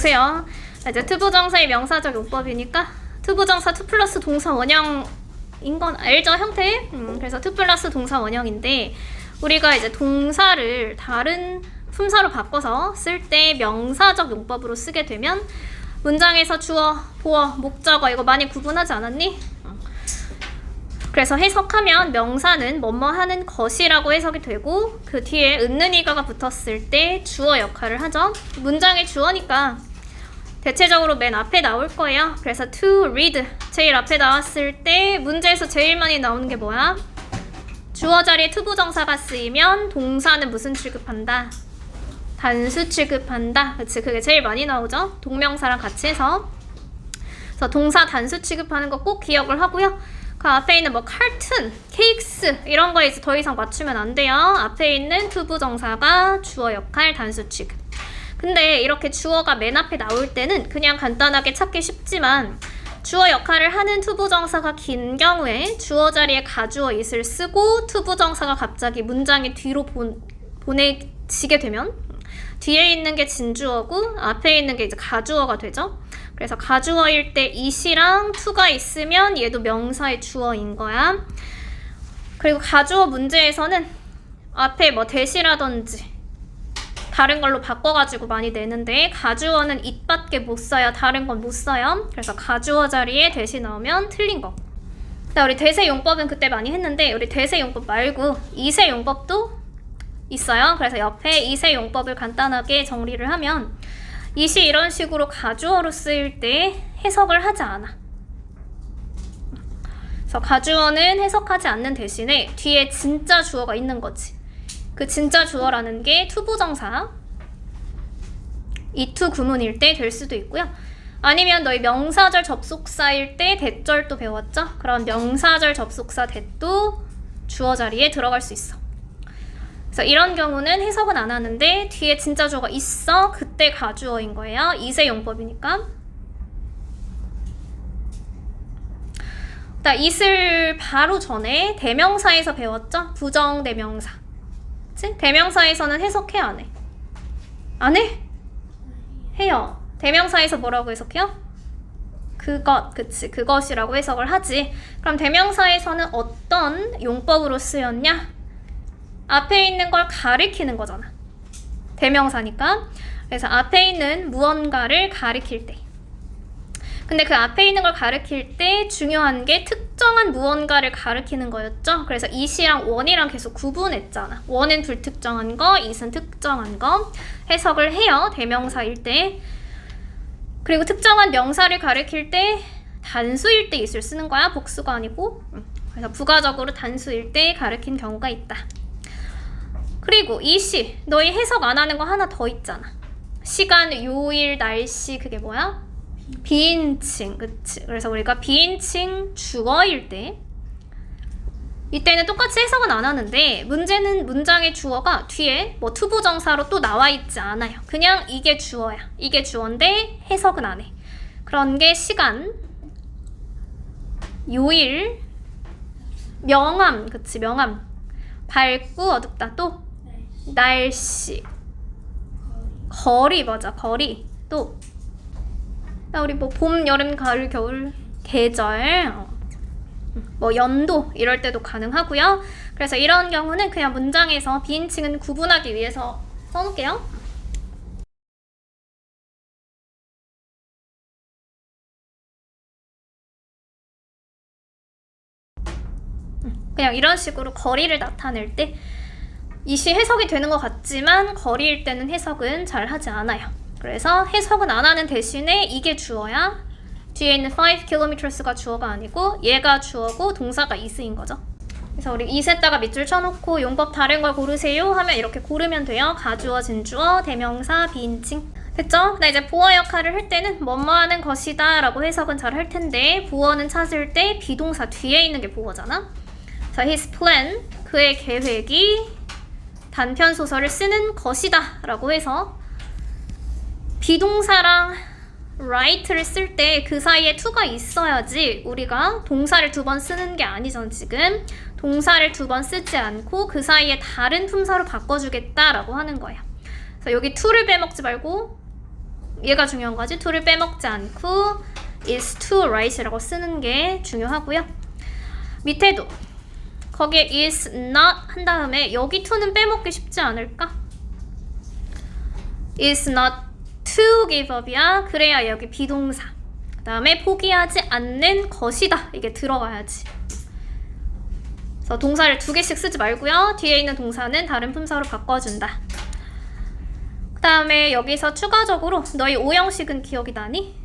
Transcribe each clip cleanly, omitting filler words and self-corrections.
보세요. 이제 투부정사의 명사적 용법이니까 투부정사 투 플러스 동사 원형인 건 알죠? 형태? 그래서 투 플러스 동사 원형인데 우리가 이제 동사를 다른 품사로 바꿔서 쓸 때 명사적 용법으로 쓰게 되면 문장에서 주어, 보어, 목적어 이거 많이 구분하지 않았니? 그래서 해석하면 명사는 뭐뭐 하는 것이라고 해석이 되고 그 뒤에 은는이가가 붙었을 때 주어 역할을 하죠. 문장의 주어니까 대체적으로 맨 앞에 나올 거예요. 그래서 to read 제일 앞에 나왔을 때 문제에서 제일 많이 나오는 게 뭐야? 주어 자리에 투부정사가 쓰이면 동사는 무슨 취급한다? 단수 취급한다. 그치, 그게 제일 많이 나오죠. 동명사랑 같이 해서. 그래서 동사 단수 취급하는 거 꼭 기억을 하고요. 그 앞에 있는 뭐 칼툰, 케이크스 이런 거 이제 더 이상 맞추면 안 돼요. 앞에 있는 투부정사가 주어 역할 단수 취급. 근데 이렇게 주어가 맨 앞에 나올 때는 그냥 간단하게 찾기 쉽지만 주어 역할을 하는 투부정사가 긴 경우에 주어 자리에 가주어 it을 쓰고 투부정사가 갑자기 문장의 뒤로 보내지게 되면 뒤에 있는 게 진주어고 앞에 있는 게 이제 가주어가 되죠. 그래서 가주어일 때 it이랑 to가 있으면 얘도 명사의 주어인 거야. 그리고 가주어 문제에서는 앞에 뭐 대시라든지 다른 걸로 바꿔가지고 많이 내는데 가주어는 it밖에 못 써요. 다른 건 못 써요. 그래서 가주어 자리에 대시 나오면 틀린 거. 우리 대세 용법은 그때 많이 했는데 우리 대세 용법 말고 이세 용법도 있어요. 그래서 옆에 이세 용법을 간단하게 정리를 하면 it이 이런 식으로 가주어로 쓰일 때 해석을 하지 않아. 그래서 가주어는 해석하지 않는 대신에 뒤에 진짜 주어가 있는 거지. 그 진짜 주어라는 게 투부정사 이투 구문일 때 될 수도 있고요. 아니면 너희 명사절 접속사일 때 대절도 배웠죠? 그럼 명사절 접속사 대도 주어 자리에 들어갈 수 있어. 그래서 이런 경우는 해석은 안 하는데 뒤에 진짜 주어가 있어. 그때 가주어인 거예요. 이세 용법이니까. it을 바로 전에 대명사에서 배웠죠? 부정대명사. 그치? 대명사에서는 해석해 안 해? 안 해? 해요. 대명사에서 뭐라고 해석해요? 그것, 그치. 그것이라고 해석을 하지. 그럼 대명사에서는 어떤 용법으로 쓰였냐? 앞에 있는 걸 가리키는 거잖아. 대명사니까. 그래서 앞에 있는 무언가를 가리킬 때. 근데 그 앞에 있는 걸 가리킬 때 중요한 게 특정한 무언가를 가리키는 거였죠. 그래서 it이랑 원이랑 계속 구분했잖아. 원은 불특정한 거, it은 특정한 거. 해석을 해요. 대명사일 때. 그리고 특정한 명사를 가리킬 때 단수일 때 it을 쓰는 거야. 복수가 아니고. 그래서 부가적으로 단수일 때 가리킨 경우가 있다. 그리고 it이 너희 해석 안 하는 거 하나 더 있잖아. 시간, 요일, 날씨 그게 뭐야? 비인칭, 그치? 그래서 우리가 비인칭 주어일 때 이때는 똑같이 해석은 안 하는데 문제는 문장의 주어가 뒤에 뭐 투부정사로 또 나와 있지 않아요. 그냥 이게 주어야. 이게 주어인데 해석은 안 해. 그런 게 시간, 요일, 명암, 그치? 명암. 밝고 어둡다. 또 날씨, 거리, 맞아. 거리. 또 우리 뭐 봄, 여름, 가을, 겨울, 계절, 뭐 연도 이럴 때도 가능하고요. 그래서 이런 경우는 그냥 문장에서 비인칭은 구분하기 위해서 써놓을게요. 그냥 이런 식으로 거리를 나타낼 때 it이 해석이 되는 것 같지만 거리일 때는 해석은 잘 하지 않아요. 그래서 해석은 안 하는 대신에 이게 주어야. 뒤에 있는 5kms가 주어가 아니고 얘가 주어고 동사가 is인 거죠. 그래서 우리 it에다가 밑줄 쳐놓고 용법 다른 걸 고르세요 하면 이렇게 고르면 돼요. 가주어, 진주어, 대명사, 비인칭. 됐죠? 나 이제 보어 역할을 할 때는 뭐뭐 하는 것이다 라고 해석은 잘 할 텐데 보어는 찾을 때 비동사 뒤에 있는 게 보어잖아. 자, his plan, 그의 계획이 단편 소설을 쓰는 것이다 라고 해서 비동사랑 write를 쓸 때 그 사이에 to가 있어야지 우리가 동사를 두 번 쓰는 게 아니잖아. 지금 동사를 두 번 쓰지 않고 그 사이에 다른 품사로 바꿔주겠다라고 하는 거야. 그래서 여기 to를 빼먹지 말고 얘가 중요한 거지. to를 빼먹지 않고 is to write라고 쓰는 게 중요하고요. 밑에도 거기에 is not 한 다음에 여기 to는 빼먹기 쉽지 않을까? is not to give up이야. 그래야 여기 비동사. 그 다음에 포기하지 않는 것이다. 이게 들어가야지. 그래서 동사를 2개씩 쓰지 말고요. 뒤에 있는 동사는 다른 품사로 바꿔준다. 그 다음에 여기서 추가적으로 너희 5형식은 기억이 나니?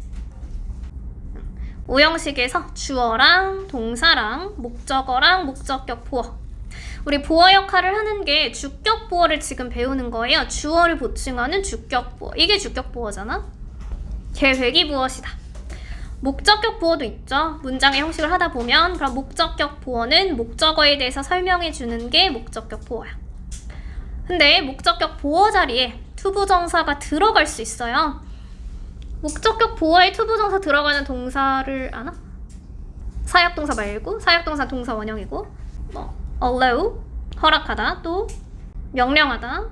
5형식에서 주어랑 동사랑 목적어랑 목적격 보어. 우리 보어 역할을 하는 게 주격 보어를 지금 배우는 거예요. 주어를 보충하는 주격 보어. 이게 주격 보어잖아. 계획이 무엇이다. 목적격 보어도 있죠. 문장의 형식을 하다 보면 그럼 목적격 보어는 목적어에 대해서 설명해 주는 게 목적격 보어야. 근데 목적격 보어 자리에 투부정사가 들어갈 수 있어요. 목적격 보어에 투부정사 들어가는 동사를 아나? 사역동사 말고 사역동사 동사 원형이고 뭐 allow 허락하다 또 명령하다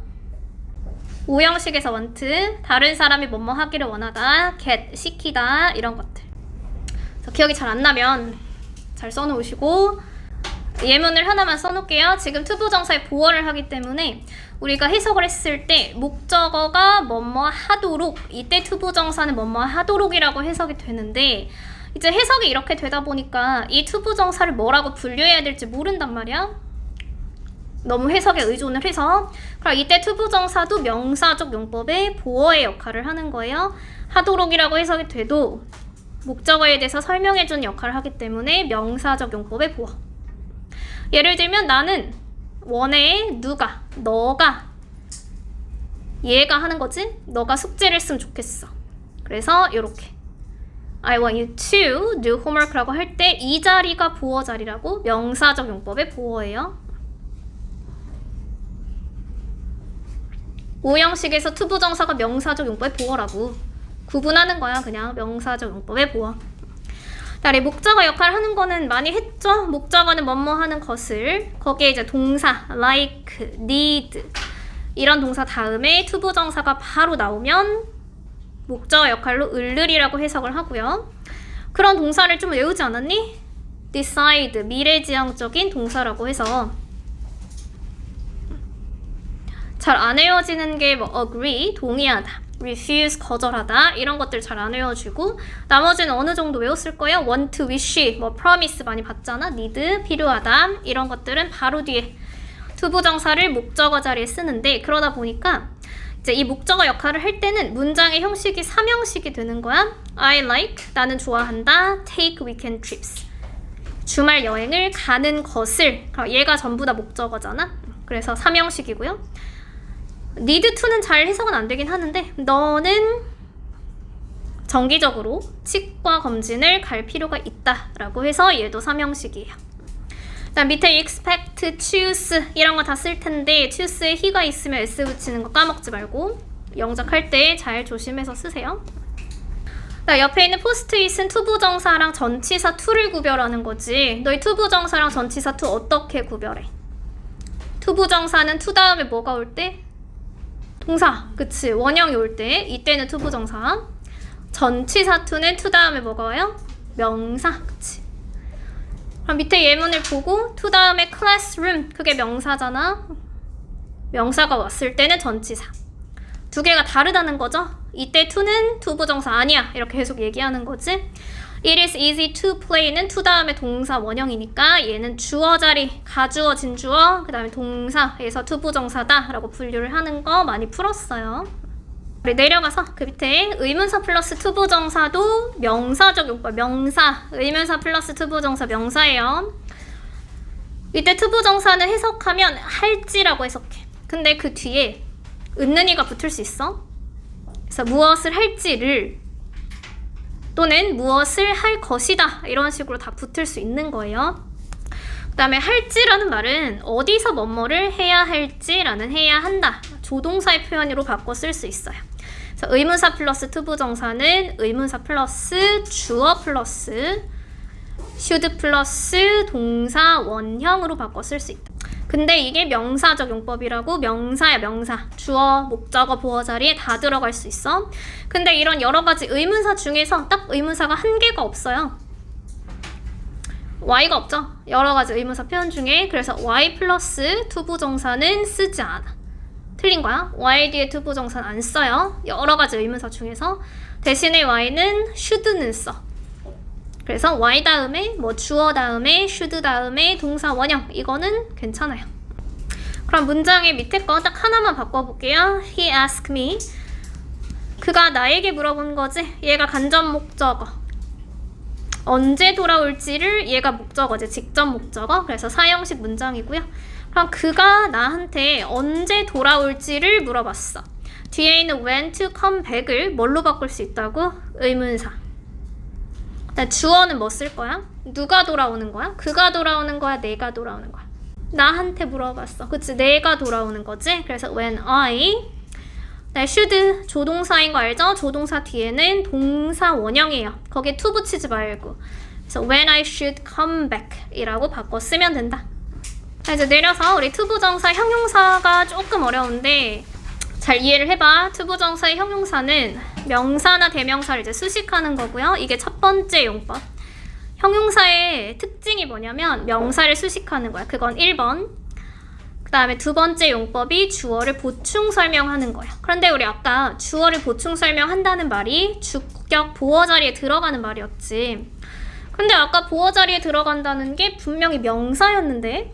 5형식에서 want 다른 사람이 뭐뭐 하기를 원하다 get 시키다 이런 것들. 그래서 기억이 잘 안 나면 잘 써놓으시고 예문을 하나만 써놓을게요. 지금 투부정사의 보어를 하기 때문에 우리가 해석을 했을 때 목적어가 뭐뭐 하도록 이때 투부정사는 뭐뭐 하도록이라고 해석이 되는데 이제 해석이 이렇게 되다 보니까 이 투부정사를 뭐라고 분류해야 될지 모른단 말이야. 너무 해석에 의존을 해서 그럼 이때 투부정사도 명사적 용법의 보어의 역할을 하는 거예요. 하도록이라고 해석이 돼도 목적어에 대해서 설명해주는 역할을 하기 때문에 명사적 용법의 보어. 예를 들면 나는 원해 누가 너가 얘가 하는 거지? 너가 숙제를 했으면 좋겠어. 그래서 이렇게 I want you to do homework라고 할 때 이 자리가 보어 자리라고 명사적 용법의 보어예요. 5형식에서 투부정사가 명사적 용법의 보어라고 구분하는 거야. 그냥 명사적 용법의 보어. 다리 목적어 역할을 하는 거는 많이 했죠. 목적어는 뭐뭐 하는 것을 거기에 이제 동사 like, need 이런 동사 다음에 투부정사가 바로 나오면 목적어 역할로 을을이라고 해석을 하고요. 그런 동사를 좀 외우지 않았니? decide 미래지향적인 동사라고 해서 잘 안 외워지는 게 뭐 agree 동의하다, refuse 거절하다 이런 것들 잘 안 외워지고 나머지는 어느 정도 외웠을 거예요. want, wish, 뭐 promise 많이 봤잖아. need 필요하다 이런 것들은 바로 뒤에 투부정사를 목적어 자리에 쓰는데 그러다 보니까 이제 이 목적어 역할을 할 때는 문장의 형식이 3형식이 되는 거야. I like 나는 좋아한다. take weekend trips 주말 여행을 가는 것을 얘가 전부 다 목적어잖아. 그래서 3형식이고요. need to는 잘 해석은 안 되긴 하는데 너는 정기적으로 치과 검진을 갈 필요가 있다라고 해서 얘도 3형식이에요. 그다음 밑에 expect, choose 이런 거 다 쓸 텐데 choose에 he가 있으면 s 붙이는 거 까먹지 말고 영작할 때 잘 조심해서 쓰세요. 옆에 있는 포스트잇은 투부정사랑 전치사 to를 구별하는 거지. 너희 투부정사랑 전치사 to 어떻게 구별해? 투부정사는 to 다음에 뭐가 올 때? 동사, 그치. 원형이 올 때, 이때는 투부정사. 전치사 to는 to 다음에 뭐가 와요? 명사, 그치. 그럼 밑에 예문을 보고 to 다음에 classroom, 그게 명사잖아. 명사가 왔을 때는 전치사. 두 개가 다르다는 거죠. 이때 to는 투부정사 아니야. 이렇게 계속 얘기하는 거지. It is easy to play는 to 다음에 동사 원형이니까 얘는 주어 자리, 가주어, 진주어, 그 다음에 동사에서 투부정사다 라고 분류를 하는 거 많이 풀었어요. 우리 내려가서 그 밑에 의문사 플러스 투부정사도 명사적 용법, 명사, 의문사 플러스 투부정사 명사예요. 이때 투부정사는 해석하면 할지라고 해석해. 근데 그 뒤에 은는이가 붙을 수 있어. 그래서 무엇을 할지를 또는 무엇을 할 것이다 이런 식으로 다 붙을 수 있는 거예요. 그 다음에 할지라는 말은 어디서 뭐뭐를 해야 할지라는 해야 한다 조동사의 표현으로 바꿔 쓸 수 있어요. 그래서 의문사 플러스 투부정사는 의문사 플러스 주어 플러스 should 플러스 동사 원형으로 바꿔 쓸 수 있다. 근데 이게 명사적 용법이라고. 명사야, 명사. 주어, 목적어, 보어 자리에 다 들어갈 수 있어. 근데 이런 여러 가지 의문사 중에서 딱 의문사가 한 개가 없어요. y가 없죠. 여러 가지 의문사 표현 중에. 그래서 y 플러스 투부정사는 쓰지 않아. 틀린 거야. y 뒤에 투부정사는 안 써요. 여러 가지 의문사 중에서. 대신에 y는 should는 써. 그래서 y 다음에 뭐 주어 다음에 should 다음에 동사 원형, 이거는 괜찮아요. 그럼 문장의 밑에 거 딱 하나만 바꿔볼게요. He asked me. 그가 나에게 물어본 거지. 얘가 간접 목적어. 언제 돌아올지를 얘가 목적어지. 직접 목적어. 그래서 사형식 문장이고요. 그럼 그가 나한테 언제 돌아올지를 물어봤어. 뒤에 있는 when to come back을 뭘로 바꿀 수 있다고? 의문사. 주어는 뭐 쓸 거야? 누가 돌아오는 거야? 그가 돌아오는 거야? 내가 돌아오는 거야? 나한테 물어봤어. 그치? 내가 돌아오는 거지? 그래서 when I. should 조동사인 거 알죠? 조동사 뒤에는 동사 원형이에요. 거기에 to 붙이지 말고. 그래서 when I should come back 이라고 바꿔 쓰면 된다. 자, 이제 내려서 우리 투부정사 형용사가 조금 어려운데 잘 이해를 해봐. 투부정사의 형용사는 명사나 대명사를 이제 수식하는 거고요. 이게 첫 번째 용법. 형용사의 특징이 뭐냐면 명사를 수식하는 거야. 그건 1번. 그 다음에 두 번째 용법이 주어를 보충 설명하는 거야. 그런데 우리 아까 주어를 보충 설명한다는 말이 주격 보어 자리에 들어가는 말이었지. 근데 아까 보어 자리에 들어간다는 게 분명히 명사였는데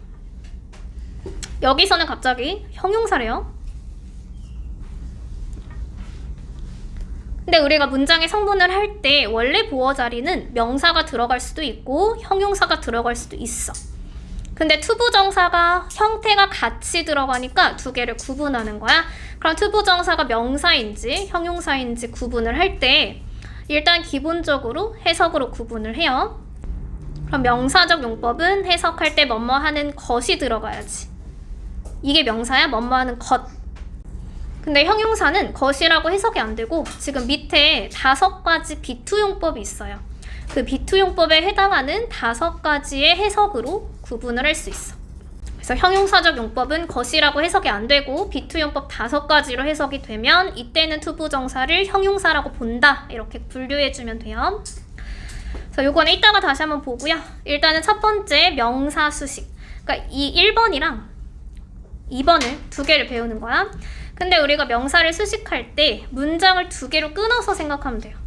여기서는 갑자기 형용사래요. 근데 우리가 문장의 성분을 할 때 원래 보어 자리는 명사가 들어갈 수도 있고 형용사가 들어갈 수도 있어. 근데 투부정사가 형태가 같이 들어가니까 두 개를 구분하는 거야. 그럼 투부정사가 명사인지 형용사인지 구분을 할 때 일단 기본적으로 해석으로 구분을 해요. 그럼 명사적 용법은 해석할 때 뭐뭐 하는 것이 들어가야지. 이게 명사야? 뭐뭐 하는 것. 근데 형용사는 것이라고 해석이 안 되고 지금 밑에 5가지 비투용법이 있어요. 그 비투용법에 해당하는 5가지의 해석으로 구분을 할 수 있어. 그래서 형용사적 용법은 것이라고 해석이 안 되고 비투용법 5가지로 해석이 되면 이때는 투부정사를 형용사라고 본다. 이렇게 분류해주면 돼요. 그래서 요거는 이따가 다시 한번 보고요. 일단은 첫 번째 명사 수식. 그러니까 이 1번이랑 2번을 두 개를 배우는 거야. 근데 우리가 명사를 수식할 때 문장을 두 개로 끊어서 생각하면 돼요.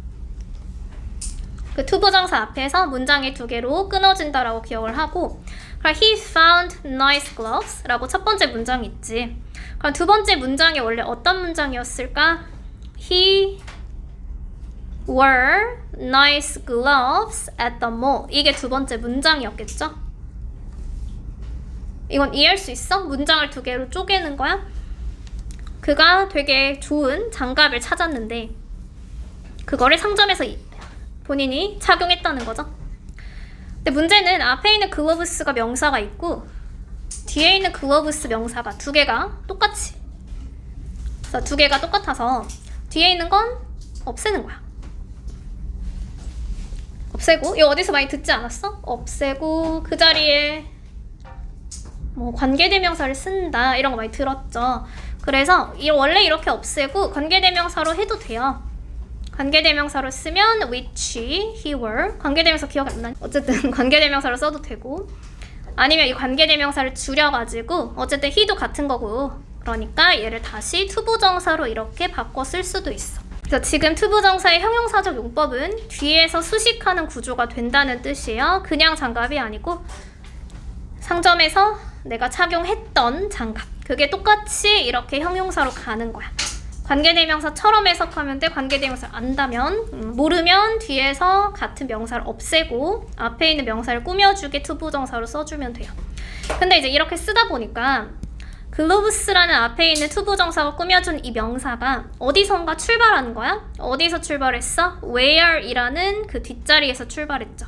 그 투부정사 앞에서 문장이 두 개로 끊어진다라고 기억을 하고, 그럼 he found nice gloves 라고 첫 번째 문장이 있지. 그럼 두 번째 문장이 원래 어떤 문장이었을까? He wore nice gloves at the mall. 이게 두 번째 문장이었겠죠? 이건 이해할 수 있어? 문장을 두 개로 쪼개는 거야. 그가 되게 좋은 장갑을 찾았는데 그거를 상점에서 본인이 착용했다는 거죠. 근데 문제는 앞에 있는 글로브스가 명사가 있고 뒤에 있는 글로브스 명사가 두 개가 똑같이, 그래서 두 개가 똑같아서 뒤에 있는 건 없애는 거야. 없애고, 이거 어디서 많이 듣지 않았어? 없애고 그 자리에 뭐 관계대명사를 쓴다 이런 거 많이 들었죠. 그래서 원래 이렇게 없애고 관계대명사로 해도 돼요. 관계대명사로 쓰면 which, he were. 관계대명사 기억 안 나니? 어쨌든 관계대명사로 써도 되고, 아니면 이 관계대명사를 줄여가지고 어쨌든 he도 같은 거고, 그러니까 얘를 다시 투부정사로 이렇게 바꿔 쓸 수도 있어. 그래서 지금 투부정사의 형용사적 용법은 뒤에서 수식하는 구조가 된다는 뜻이에요. 그냥 장갑이 아니고 상점에서 내가 착용했던 장갑, 그게 똑같이 이렇게 형용사로 가는 거야. 관계대명사처럼 해석하면 돼. 관계대명사를 안다면, 모르면 뒤에서 같은 명사를 없애고 앞에 있는 명사를 꾸며주게 투부정사로 써주면 돼요. 근데 이제 이렇게 쓰다 보니까 글로브스라는 앞에 있는 투부정사가 꾸며준 이 명사가 어디선가 출발하는 거야? 어디서 출발했어? where이라는 그 뒷자리에서 출발했죠.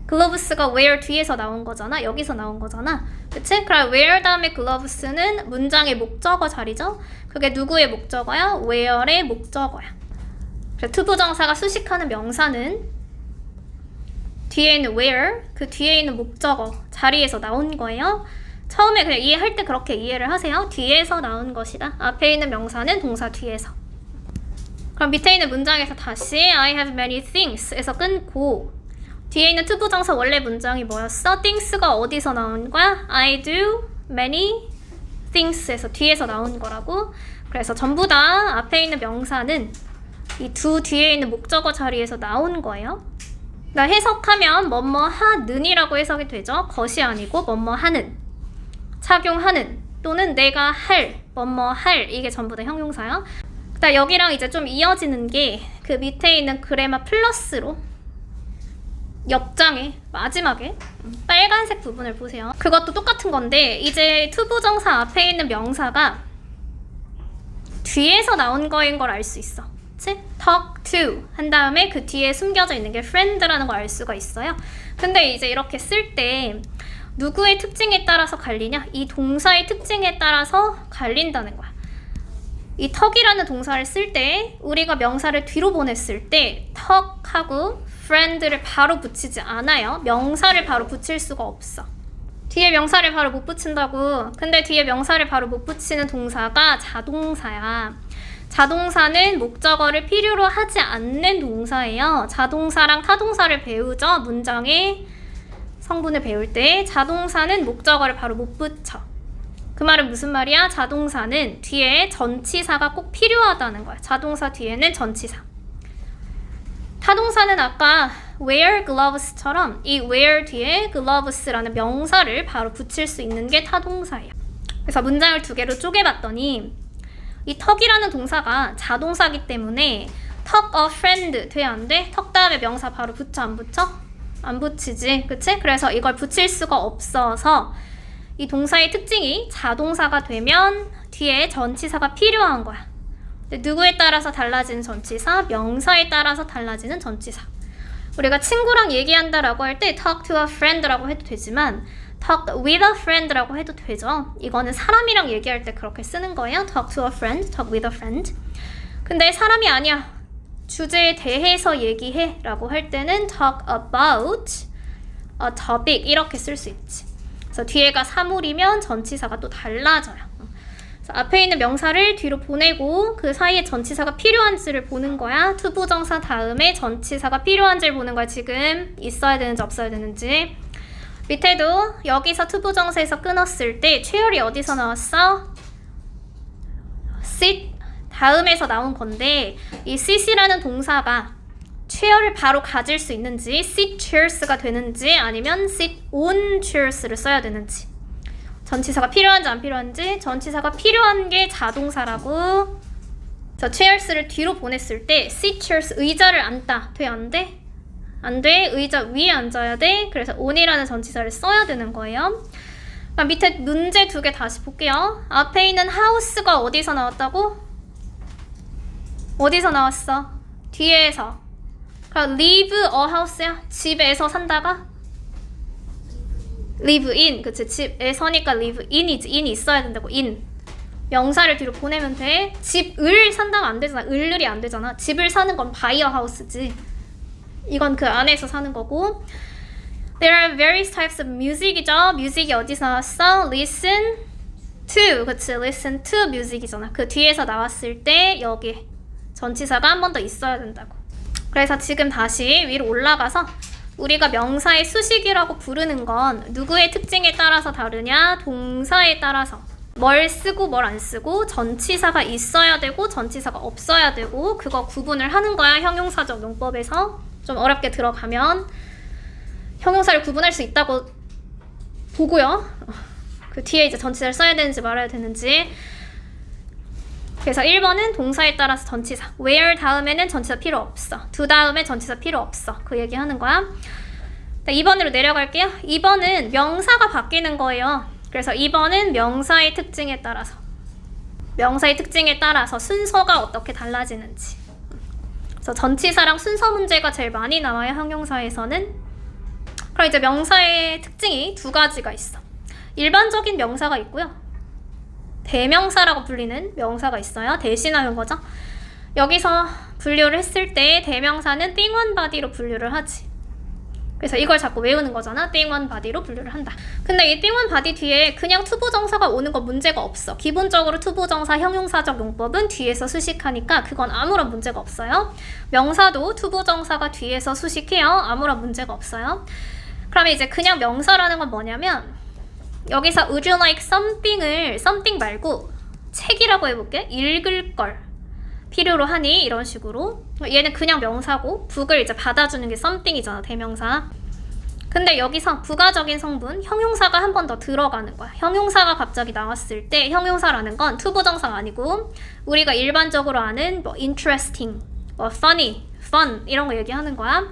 글로브스가 where 뒤에서 나온 거잖아. 여기서 나온 거잖아. 그치? 그럼 where 다음에 글로브스는 문장의 목적어 자리죠. 그게 누구의 목적어야? where의 목적어야. 그래서 투부정사가 수식하는 명사는 뒤에 있는 where, 그 뒤에 있는 목적어 자리에서 나온 거예요. 처음에 그냥 이해할 때 그렇게 이해를 하세요. 뒤에서 나온 것이다. 앞에 있는 명사는 동사 뒤에서. 그럼 밑에 있는 문장에서 다시 I have many things 에서 끊고 뒤에 있는 투부정사 원래 문장이 뭐였어? things가 어디서 나온 거야? I do many things에서 뒤에서 나온 거라고. 그래서 전부 다 앞에 있는 명사는 이 두 뒤에 있는 목적어 자리에서 나온 거예요. 나 해석하면 뭐뭐 하는이라고 해석이 되죠. 것이 아니고 뭐뭐 하는, 착용하는 또는 내가 할, 뭐뭐 할, 이게 전부 다 형용사야. 그다음 여기랑 이제 좀 이어지는 게 그 밑에 있는 그래마 플러스로 옆장에 마지막에 빨간색 부분을 보세요. 그것도 똑같은 건데 이제 투부정사 앞에 있는 명사가 뒤에서 나온 거인 걸 알 수 있어. 그치? talk to 한 다음에 그 뒤에 숨겨져 있는 게 friend라는 걸 알 수가 있어요. 근데 이제 이렇게 쓸 때 누구의 특징에 따라서 갈리냐? 이 동사의 특징에 따라서 갈린다는 거야. 이 턱이라는 동사를 쓸 때 우리가 명사를 뒤로 보냈을 때 턱하고 friend를 바로 붙이지 않아요. 명사를 바로 붙일 수가 없어. 뒤에 명사를 바로 못 붙인다고. 근데 뒤에 명사를 바로 못 붙이는 동사가 자동사야. 자동사는 목적어를 필요로 하지 않는 동사예요. 자동사랑 타동사를 배우죠. 문장의 성분을 배울 때 자동사는 목적어를 바로 못 붙여. 그 말은 무슨 말이야? 자동사는 뒤에 전치사가 꼭 필요하다는 거야. 자동사 뒤에는 전치사. 타동사는 아까 wear gloves처럼 이 wear 뒤에 gloves라는 명사를 바로 붙일 수 있는 게 타동사예요. 그래서 문장을 두 개로 쪼개봤더니 이 턱이라는 동사가 자동사기 때문에 talk a friend 돼 안 돼? 턱 다음에 명사 바로 붙여 안 붙여? 안 붙이지, 그치? 그래서 이걸 붙일 수가 없어서 이 동사의 특징이 자동사가 되면 뒤에 전치사가 필요한 거야. 근데 누구에 따라서 달라지는 전치사? 명사에 따라서 달라지는 전치사. 우리가 친구랑 얘기한다라고 할 때 talk to a friend라고 해도 되지만 talk with a friend라고 해도 되죠. 이거는 사람이랑 얘기할 때 그렇게 쓰는 거예요. talk to a friend, talk with a friend. 근데 사람이 아니야. 주제에 대해서 얘기해 라고 할 때는 talk about a topic 이렇게 쓸 수 있지. 그래서 뒤에가 사물이면 전치사가 또 달라져요. 그래서 앞에 있는 명사를 뒤로 보내고 그 사이에 전치사가 필요한지를 보는 거야. 투부정사 다음에 전치사가 필요한지를 보는 거야. 지금 있어야 되는지 없어야 되는지. 밑에도 여기서 투부정사에서 끊었을 때 최열이 어디서 나왔어? sit 다음에서 나온 건데 이 sit이라는 동사가 체어를 바로 가질 수 있는지 sit chairs가 되는지 아니면 sit on chairs를 써야 되는지 전치사가 필요한지 안 필요한지 전치사가 필요한 게 자동사라고. 저 chairs를 뒤로 보냈을 때 sit chairs 의자를 앉다 돼 안 돼? 안 돼. 의자 위에 앉아야 돼. 그래서 on이라는 전치사를 써야 되는 거예요. 그럼 밑에 문제 두 개 다시 볼게요. 앞에 있는 house가 어디서 나왔다고? 어디서 나왔어? 뒤에서. 그럼 live a house야? 집에서 산다가? live in. 그치? 집에서니까 live in이지. in이 있어야 된다고. in. 명사를 뒤로 보내면 돼. 집을 산다가 안 되잖아. 을을이 안 되잖아. 집을 사는 건 buy a house지. 이건 그 안에서 사는 거고. There are various types of music이죠. music이 어디서 나왔어? listen to. 그치? listen to music이잖아. 그 뒤에서 나왔을 때 여기 전치사가 한 번 더 있어야 된다고. 그래서 지금 다시 위로 올라가서 우리가 명사의 수식이라고 부르는 건 누구의 특징에 따라서 다르냐? 동사에 따라서. 뭘 쓰고 뭘 안 쓰고 전치사가 있어야 되고 전치사가 없어야 되고 그거 구분을 하는 거야. 형용사적 용법에서. 좀 어렵게 들어가면 형용사를 구분할 수 있다고 보고요. 그 뒤에 이제 전치사를 써야 되는지 말아야 되는지. 그래서 1번은 동사에 따라서 전치사. where 다음에는 전치사 필요 없어. do 다음에 전치사 필요 없어. 그 얘기 하는 거야. 2번으로 내려갈게요. 2번은 명사가 바뀌는 거예요. 그래서 2번은 명사의 특징에 따라서. 명사의 특징에 따라서 순서가 어떻게 달라지는지. 그래서 전치사랑 순서 문제가 제일 많이 나와요. 형용사에서는. 그럼 이제 명사의 특징이 두 가지가 있어. 일반적인 명사가 있고요. 대명사라고 불리는 명사가 있어요. 대신하는 거죠. 여기서 분류를 했을 때 대명사는 thing one body로 분류를 하지. 그래서 이걸 자꾸 외우는 거잖아. thing one body로 분류를 한다. 근데 이 thing one body 뒤에 그냥 투부정사가 오는 건 문제가 없어. 기본적으로 투부정사 형용사적 용법은 뒤에서 수식하니까 그건 아무런 문제가 없어요. 명사도 투부정사가 뒤에서 수식해요. 아무런 문제가 없어요. 그러면 이제 그냥 명사라는 건 뭐냐면 여기서 would you like something을 something 말고 책이라고 해볼게. 읽을 걸 필요로 하니 이런 식으로. 얘는 그냥 명사고 북을 이제 받아주는 게 something이잖아. 대명사. 근데 여기서 부가적인 성분 형용사가 한 번 더 들어가는 거야. 형용사가 갑자기 나왔을 때 형용사라는 건 투부정사가 아니고 우리가 일반적으로 아는 뭐 interesting, 뭐 funny, fun 이런 거 얘기하는 거야.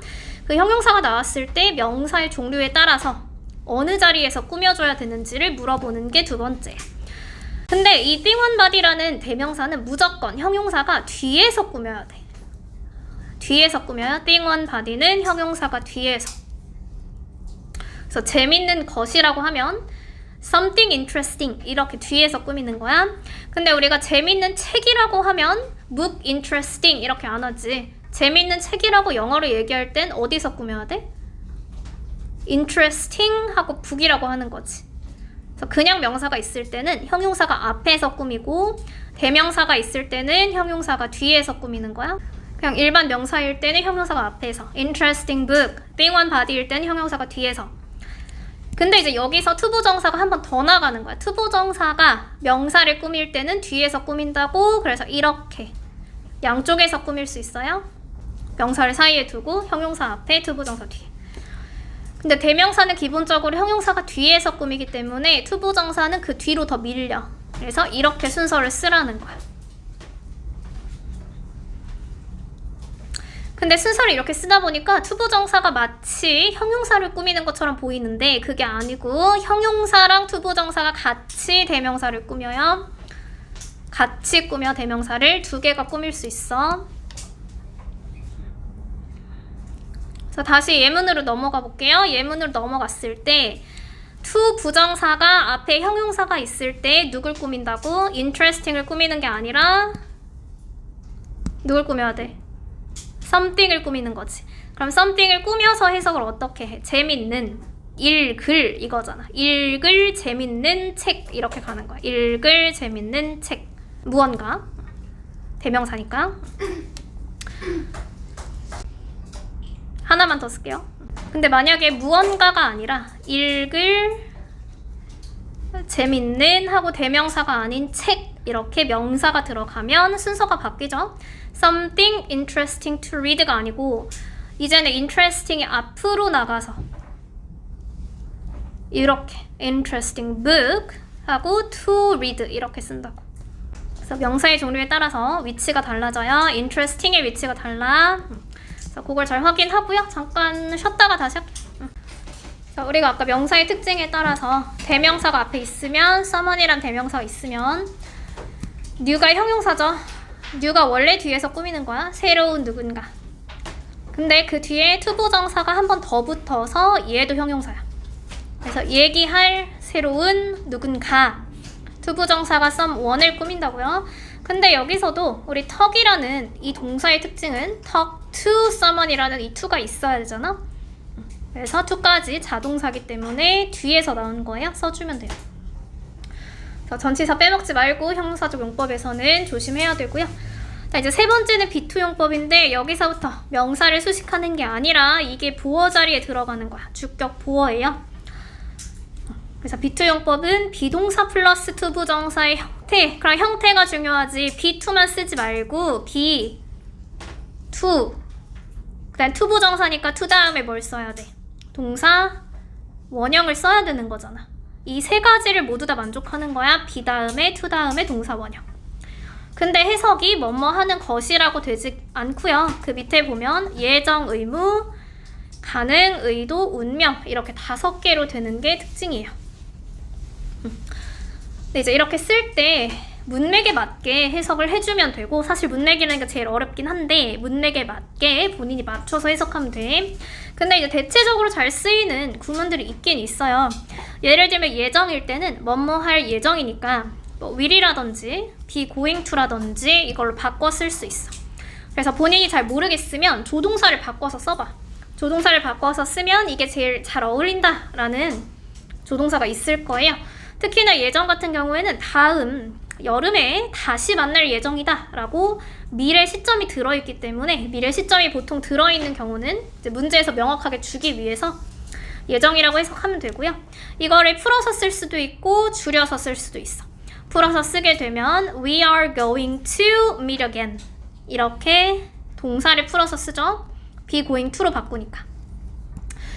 그 형용사가 나왔을 때 명사의 종류에 따라서 어느 자리에서 꾸며줘야 되는지를 물어보는 게 두 번째. 근데 이 thing one body라는 대명사는 무조건 형용사가 뒤에서 꾸며야 돼. 뒤에서 꾸며요. thing one body는 형용사가 뒤에서. 그래서 재밌는 것이라고 하면 something interesting 이렇게 뒤에서 꾸미는 거야. 근데 우리가 재밌는 책이라고 하면 book interesting 이렇게 안 하지. 재밌는 책이라고 영어로 얘기할 땐 어디서 꾸며야 돼? interesting 하고 book이라고 하는 거지. 그래서 그냥 명사가 있을 때는 형용사가 앞에서 꾸미고 대명사가 있을 때는 형용사가 뒤에서 꾸미는 거야. 그냥 일반 명사일 때는 형용사가 앞에서 interesting book, thing one body일 때는 형용사가 뒤에서. 근데 이제 여기서 투부정사가 한 번 더 나가는 거야. 투부정사가 명사를 꾸밀 때는 뒤에서 꾸민다고. 그래서 이렇게 양쪽에서 꾸밀 수 있어요. 명사를 사이에 두고 형용사 앞에 투부정사 뒤에. 근데 대명사는 기본적으로 형용사가 뒤에서 꾸미기 때문에 투부정사는 그 뒤로 더 밀려. 그래서 이렇게 순서를 쓰라는 거야. 근데 순서를 이렇게 쓰다 보니까 투부정사가 마치 형용사를 꾸미는 것처럼 보이는데 그게 아니고 형용사랑 투부정사가 같이 대명사를 꾸며요. 같이 꾸며 대명사를 두 개가 꾸밀 수 있어. 그래서 다시 예문으로 넘어가 볼게요. 예문으로 넘어갔을 때 to 부정사가 앞에 형용사가 있을 때 누굴 꾸민다고? interesting을 꾸미는 게 아니라 누굴 꾸며야 돼? something을 꾸미는 거지. 그럼 something을 꾸며서 해석을 어떻게 해? 재밌는, 읽을 이거잖아. 읽을 재밌는 책 이렇게 가는 거야. 읽을 재밌는 책. 무언가 대명사니까. 하나만 더 쓸게요. 근데 만약에 무언가가 아니라 읽을 재밌는 하고 대명사가 아닌 책 이렇게 명사가 들어가면 순서가 바뀌죠. something interesting to read가 아니고 이제는 interesting이 앞으로 나가서 이렇게 interesting book 하고 to read 이렇게 쓴다고. 그래서 명사의 종류에 따라서 위치가 달라져요. interesting의 위치가 달라. 그래서 그걸 잘 확인하고요. 잠깐 쉬었다가 다시 할게요. 자, 우리가 아까 명사의 특징에 따라서 대명사가 앞에 있으면 someone이란 대명사가 있으면 new가 형용사죠. new가 원래 뒤에서 꾸미는 거야. 새로운 누군가. 근데 그 뒤에 투부정사가 한 번 더 붙어서 얘도 형용사야. 그래서 얘기할 새로운 누군가. 투부정사가 someone을 꾸민다고요. 근데 여기서도 우리 talk이라는 이 동사의 특징은 talk to someone이라는 이 to가 있어야 되잖아. 그래서 to까지 자동사기 때문에 뒤에서 나온 거예요. 써주면 돼요. 전치사 빼먹지 말고 형용사적 용법에서는 조심해야 되고요. 자, 이제 세 번째는 B2 용법인데 여기서부터 명사를 수식하는 게 아니라 이게 보어 자리에 들어가는 거야. 주격 보어예요. 그래서 B2 용법은 비동사 플러스 투부정사의 형태. 그럼 형태가 중요하지. B2만 쓰지 말고 B, to. 그다음 투부정사니까 to 다음에 뭘 써야 돼? 동사, 원형을 써야 되는 거잖아. 이 세 가지를 모두 다 만족하는 거야. be 다음에 to 다음에 동사 원형. 근데 해석이 뭐뭐 하는 것이라고 되지 않고요. 그 밑에 보면 예정, 의무, 가능, 의도, 운명 이렇게 5개로 되는 게 특징이에요. 근데 이제 이렇게 쓸 때 문맥에 맞게 해석을 해주면 되고 사실 문맥이라는 게 제일 어렵긴 한데 문맥에 맞게 본인이 맞춰서 해석하면 돼. 근데 이제 대체적으로 잘 쓰이는 구문들이 있긴 있어요. 예를 들면 예정일 때는 뭐뭐 할 예정이니까 뭐 will이라든지 be going to라든지 이걸로 바꿔 쓸 수 있어. 그래서 본인이 잘 모르겠으면 조동사를 바꿔서 써봐. 조동사를 바꿔서 쓰면 이게 제일 잘 어울린다라는 조동사가 있을 거예요. 특히나 예정 같은 경우에는 다음 여름에 다시 만날 예정이다 라고 미래 시점이 들어있기 때문에 미래 시점이 보통 들어있는 경우는 이제 문제에서 명확하게 주기 위해서 예정이라고 해석하면 되고요. 이거를 풀어서 쓸 수도 있고 줄여서 쓸 수도 있어. 풀어서 쓰게 되면 We are going to meet again 이렇게 동사를 풀어서 쓰죠. be going to로 바꾸니까.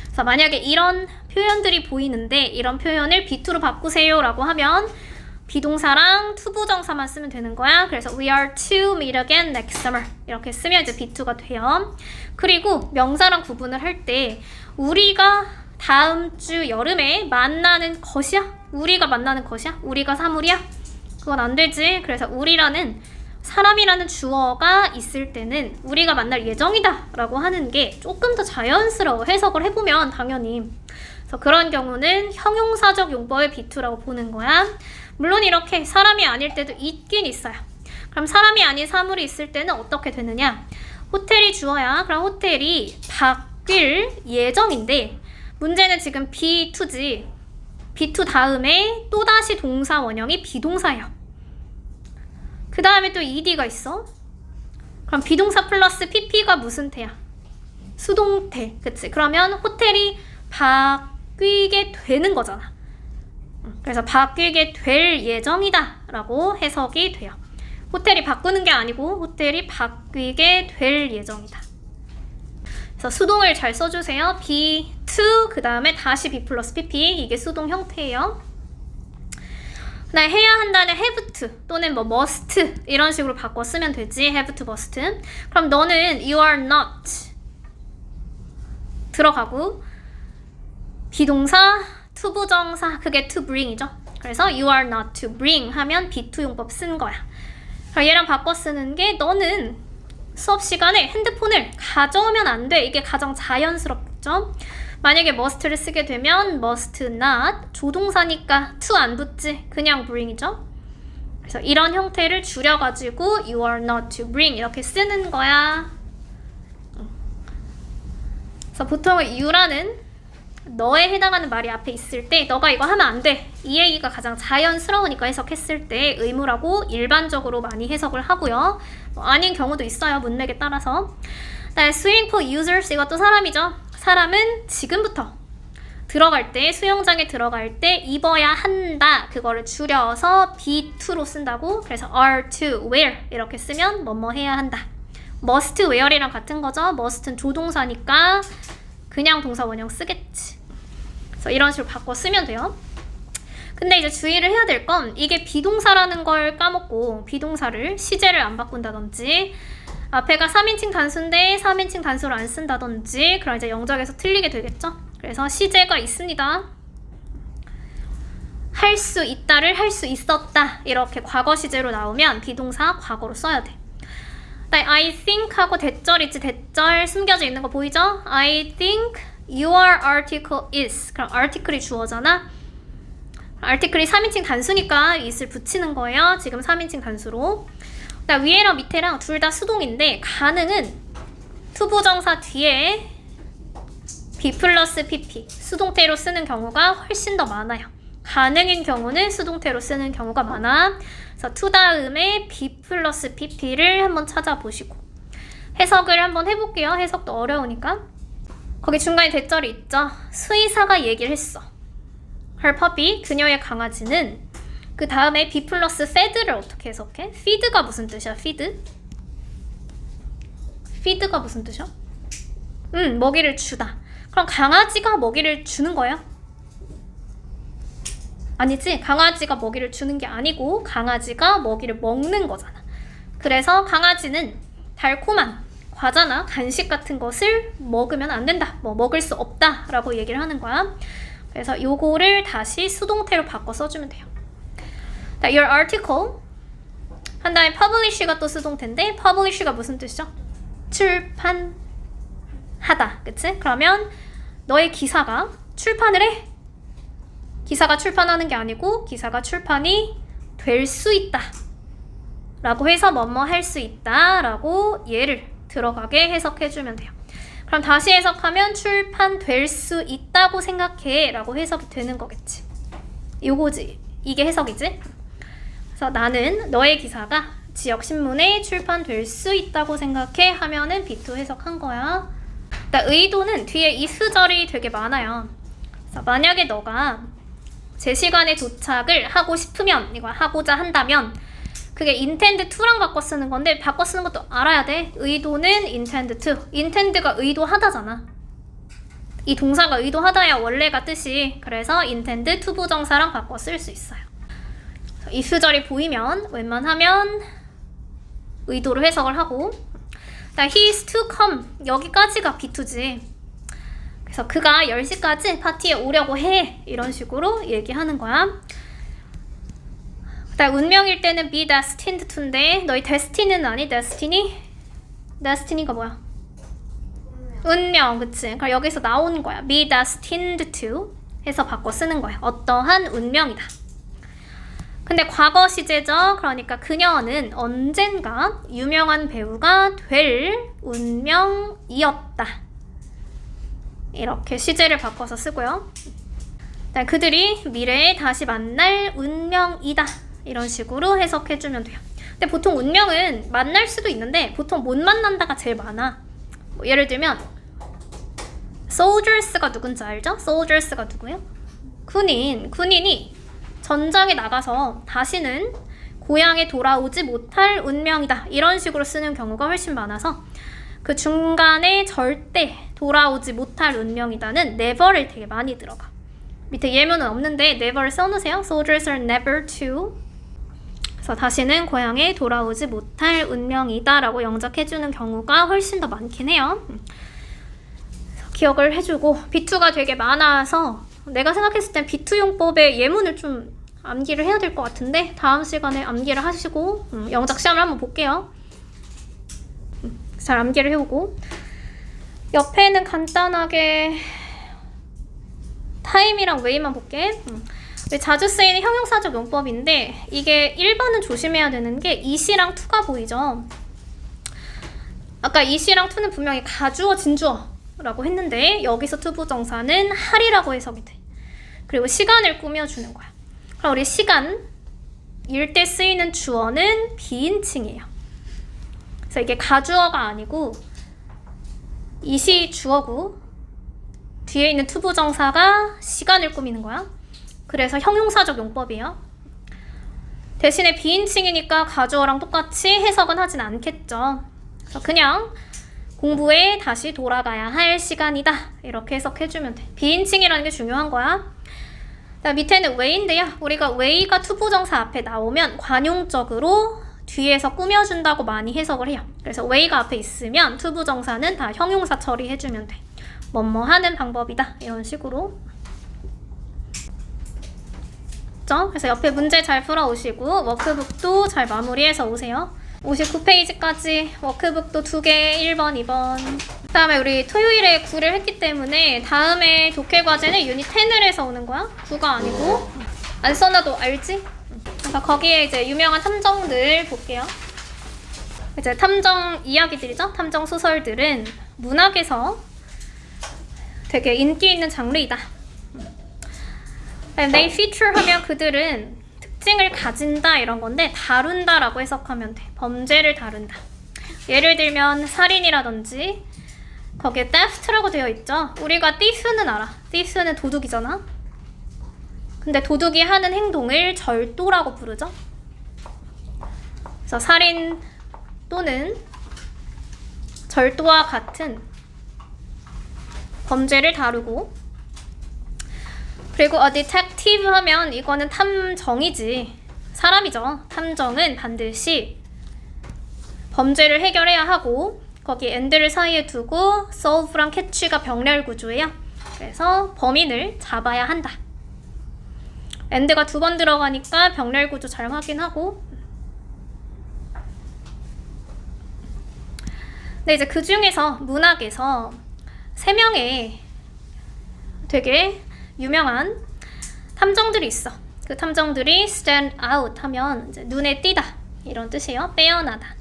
그래서 만약에 이런 표현들이 보이는데 이런 표현을 be to로 바꾸세요 라고 하면 비동사랑 투부정사만 쓰면 되는 거야. 그래서 we are to meet again next summer 이렇게 쓰면 이제 be to가 돼요. 그리고 명사랑 구분을 할 때 우리가 다음 주 여름에 만나는 것이야? 우리가 만나는 것이야? 우리가 사물이야? 그건 안 되지. 그래서 우리라는 사람이라는 주어가 있을 때는 우리가 만날 예정이다 라고 하는 게 조금 더 자연스러워. 해석을 해보면 당연히. 그래서 그런 경우는 형용사적 용법의 be to라고 보는 거야. 물론 이렇게 사람이 아닐 때도 있긴 있어요. 그럼 사람이 아닌 사물이 있을 때는 어떻게 되느냐? 호텔이 주어야. 그럼 호텔이 바뀔 예정인데 문제는 지금 be to지. be to 다음에 또다시 동사 원형이 비동사예요. 그 다음에 또 ed가 있어. 그럼 비동사 플러스 pp가 무슨 태야? 수동태. 그치? 그러면 호텔이 바뀌게 되는 거잖아. 그래서 바뀌게 될 예정이다 라고 해석이 돼요. 호텔이 바꾸는 게 아니고 호텔이 바뀌게 될 예정이다. 그래서 수동을 잘 써주세요. be to 그 다음에 다시 be 플러스 pp 이게 수동 형태예요. 그다음에 해야 한다는 have to 또는 뭐 must 이런 식으로 바꿔 쓰면 되지. have to, must. 그럼 너는 you are not 들어가고 비동사 투부정사 그게 to bring이죠. 그래서 you are not to bring 하면 be to 용법 쓴 거야. 그럼 얘랑 바꿔 쓰는 게 너는 수업 시간에 핸드폰을 가져오면 안 돼. 이게 가장 자연스럽죠. 만약에 must를 쓰게 되면 must not 조동사니까 to 안 붙지. 그냥 bring이죠. 그래서 이런 형태를 줄여가지고 you are not to bring 이렇게 쓰는 거야. 그래서 보통 you라는 너에 해당하는 말이 앞에 있을 때 너가 이거 하면 안 돼. 이 얘기가 가장 자연스러우니까 해석했을 때 의무라고 일반적으로 많이 해석을 하고요. 뭐 아닌 경우도 있어요. 문맥에 따라서. 그다음에 swimming pool users 이것도 사람이죠. 사람은 지금부터 들어갈 때 수영장에 들어갈 때 입어야 한다. 그거를 줄여서 be to로 쓴다고. 그래서 are to wear 이렇게 쓰면 뭐뭐 해야 한다. must wear이랑 같은 거죠. must는 조동사니까 그냥 동사 원형 쓰겠지. 그래서 이런 식으로 바꿔 쓰면 돼요. 근데 이제 주의를 해야 될 건 이게 비동사라는 걸 까먹고 비동사를 시제를 안 바꾼다든지 앞에가 3인칭 단수인데 3인칭 단수를 안 쓴다든지 그럼 이제 영작에서 틀리게 되겠죠. 그래서 시제가 있습니다. 할 수 있다를 할 수 있었다 이렇게 과거 시제로 나오면 비동사 과거로 써야 돼. I think 하고 대절 있지. 대절 숨겨져 있는 거 보이죠? I think your article is. 그럼 article이 주어잖아. article이 3인칭 단수니까 is를 붙이는 거예요. 지금 3인칭 단수로. 위에랑 밑에랑 둘 다 수동인데 가능은 투부정사 뒤에 be 플러스 pp 수동태로 쓰는 경우가 훨씬 더 많아요. 가능인 경우는 수동태로 쓰는 경우가 많아. 그래서 to 다음에 be 플러스 pp를 한번 찾아보시고 해석을 한번 해볼게요. 해석도 어려우니까. 거기 중간에 대절이 있죠. 수의사가 얘기를 했어. Her puppy, 그녀의 강아지는 그 다음에 be 플러스 fed를 어떻게 해석해? feed가 무슨 뜻이야? feed? feed가 무슨 뜻이야? 먹이를 주다. 그럼 강아지가 먹이를 주는 거예요? 아니지. 강아지가 먹이를 주는 게 아니고 강아지가 먹이를 먹는 거잖아. 그래서 강아지는 달콤한 과자나 간식 같은 것을 먹으면 안 된다. 뭐 먹을 수 없다 라고 얘기를 하는 거야. 그래서 요거를 다시 수동태로 바꿔 써주면 돼요. Your article 한 다음에 publish가 또 수동태인데 publish가 무슨 뜻이죠? 출판하다. 그치? 그러면 너의 기사가 출판을 해. 기사가 출판하는 게 아니고 기사가 출판이 될 수 있다 라고 해서 뭐뭐 할 수 있다 라고 예를 들어가게 해석해주면 돼요. 그럼 다시 해석하면 출판될 수 있다고 생각해 라고 해석이 되는 거겠지. 요거지. 이게 해석이지. 그래서 나는 너의 기사가 지역신문에 출판될 수 있다고 생각해 하면은 B2 해석한 거야. 그러니까 의도는 뒤에 if절이 되게 많아요. 그래서 만약에 너가 제 시간에 도착을 하고 싶으면, 이거 하고자 한다면 그게 intend to랑 바꿔 쓰는 건데 바꿔 쓰는 것도 알아야 돼. 의도는 intend to. intend가 의도하다잖아. 이 동사가 의도하다야 원래가 뜻이. 그래서 intend to 부정사랑 바꿔 쓸 수 있어요. if절이 보이면 웬만하면 의도로 해석을 하고, he is to come 여기까지가 B2지. 그래서 그가 10시까지 파티에 오려고 해 이런 식으로 얘기하는 거야. 그다음 운명일 때는 be destined to인데 너희 destiny는 아니? destiny가 뭐야? 운명, 그치? 그럼 여기서 나오는 거야. be destined to 해서 바꿔 쓰는 거야. 어떠한 운명이다. 근데 과거 시제죠. 그러니까 그녀는 언젠가 유명한 배우가 될 운명이었다. 이렇게 시제를 바꿔서 쓰고요. 그들이 미래에 다시 만날 운명이다. 이런 식으로 해석해주면 돼요. 근데 보통 운명은 만날 수도 있는데 보통 못 만난다가 제일 많아. 뭐 예를 들면 soldiers가 누군지 알죠? soldiers가 누구예요? 군인이 전장에 나가서 다시는 고향에 돌아오지 못할 운명이다. 이런 식으로 쓰는 경우가 훨씬 많아서 그 중간에 절대 돌아오지 못할 운명이다는 never를 되게 많이 들어가. 밑에 예문은 없는데 never를 써놓으세요. soldiers are never to. 그래서 다시는 고향에 돌아오지 못할 운명이다 라고 영작해주는 경우가 훨씬 더 많긴 해요. 기억을 해주고 B2가 되게 많아서 내가 생각했을 땐 B2 용법의 예문을 좀 암기를 해야 될 것 같은데 다음 시간에 암기를 하시고 영작 시험을 한번 볼게요. 잘 암기를 해오고 옆에는 간단하게 타임이랑 웨이만 볼게. 자주 쓰이는 형용사적 용법인데 이게 1번은 조심해야 되는 게 이시랑 투가 보이죠. 아까 이시랑 투는 분명히 가주어 진주어라고 했는데 여기서 투부정사는 할이라고 해석이 돼. 그리고 시간을 꾸며주는 거야. 그럼 우리 시간일 때 쓰이는 주어는 비인칭이에요. 그래서 이게 가주어가 아니고 이시 주어고 뒤에 있는 투부정사가 시간을 꾸미는 거야. 그래서 형용사적 용법이에요. 대신에 비인칭이니까 가주어랑 똑같이 해석은 하진 않겠죠. 그래서 그냥 공부에 다시 돌아가야 할 시간이다. 이렇게 해석해주면 돼. 비인칭이라는 게 중요한 거야. 밑에는 way인데요. 우리가 way가 투부정사 앞에 나오면 관용적으로 뒤에서 꾸며준다고 많이 해석을 해요. 그래서 way가 앞에 있으면 투부정사는 다 형용사 처리해주면 돼. 뭐뭐 하는 방법이다. 이런 식으로. 그래서 옆에 문제 잘 풀어오시고 워크북도 잘 마무리해서 오세요. 59페이지까지 워크북도 2개, 1번, 2번. 그 다음에 우리 토요일에 9를 했기 때문에 다음에 독해 과제는 유닛 10을 해서 오는 거야. 9가 아니고. 안 써놔도 알지? 그러니까 거기에 이제 유명한 탐정들 볼게요. 이제 탐정 이야기들이죠. 탐정 소설들은 문학에서 되게 인기 있는 장르이다. they feature 하면 그들은 특징을 가진다 이런 건데 다룬다 라고 해석하면 돼. 범죄를 다룬다. 예를 들면 살인이라든지 거기에 theft라고 되어 있죠. 우리가 thief는 알아. thief는 도둑이잖아. 근데 도둑이 하는 행동을 절도라고 부르죠. 그래서 살인 또는 절도와 같은 범죄를 다루고, 그리고 a detective 하면 이거는 탐정이지. 사람이죠. 탐정은 반드시 범죄를 해결해야 하고 거기 and를 사이에 두고 solve랑 catch가 병렬 구조예요. 그래서 범인을 잡아야 한다. and가 2번 들어가니까 병렬 구조 잘 확인하고. 근데 이제 그 중에서 문학에서 3명의 되게 유명한 탐정들이 있어. 그 탐정들이 stand out 하면 이제 눈에 띄다 이런 뜻이에요. 빼어나다.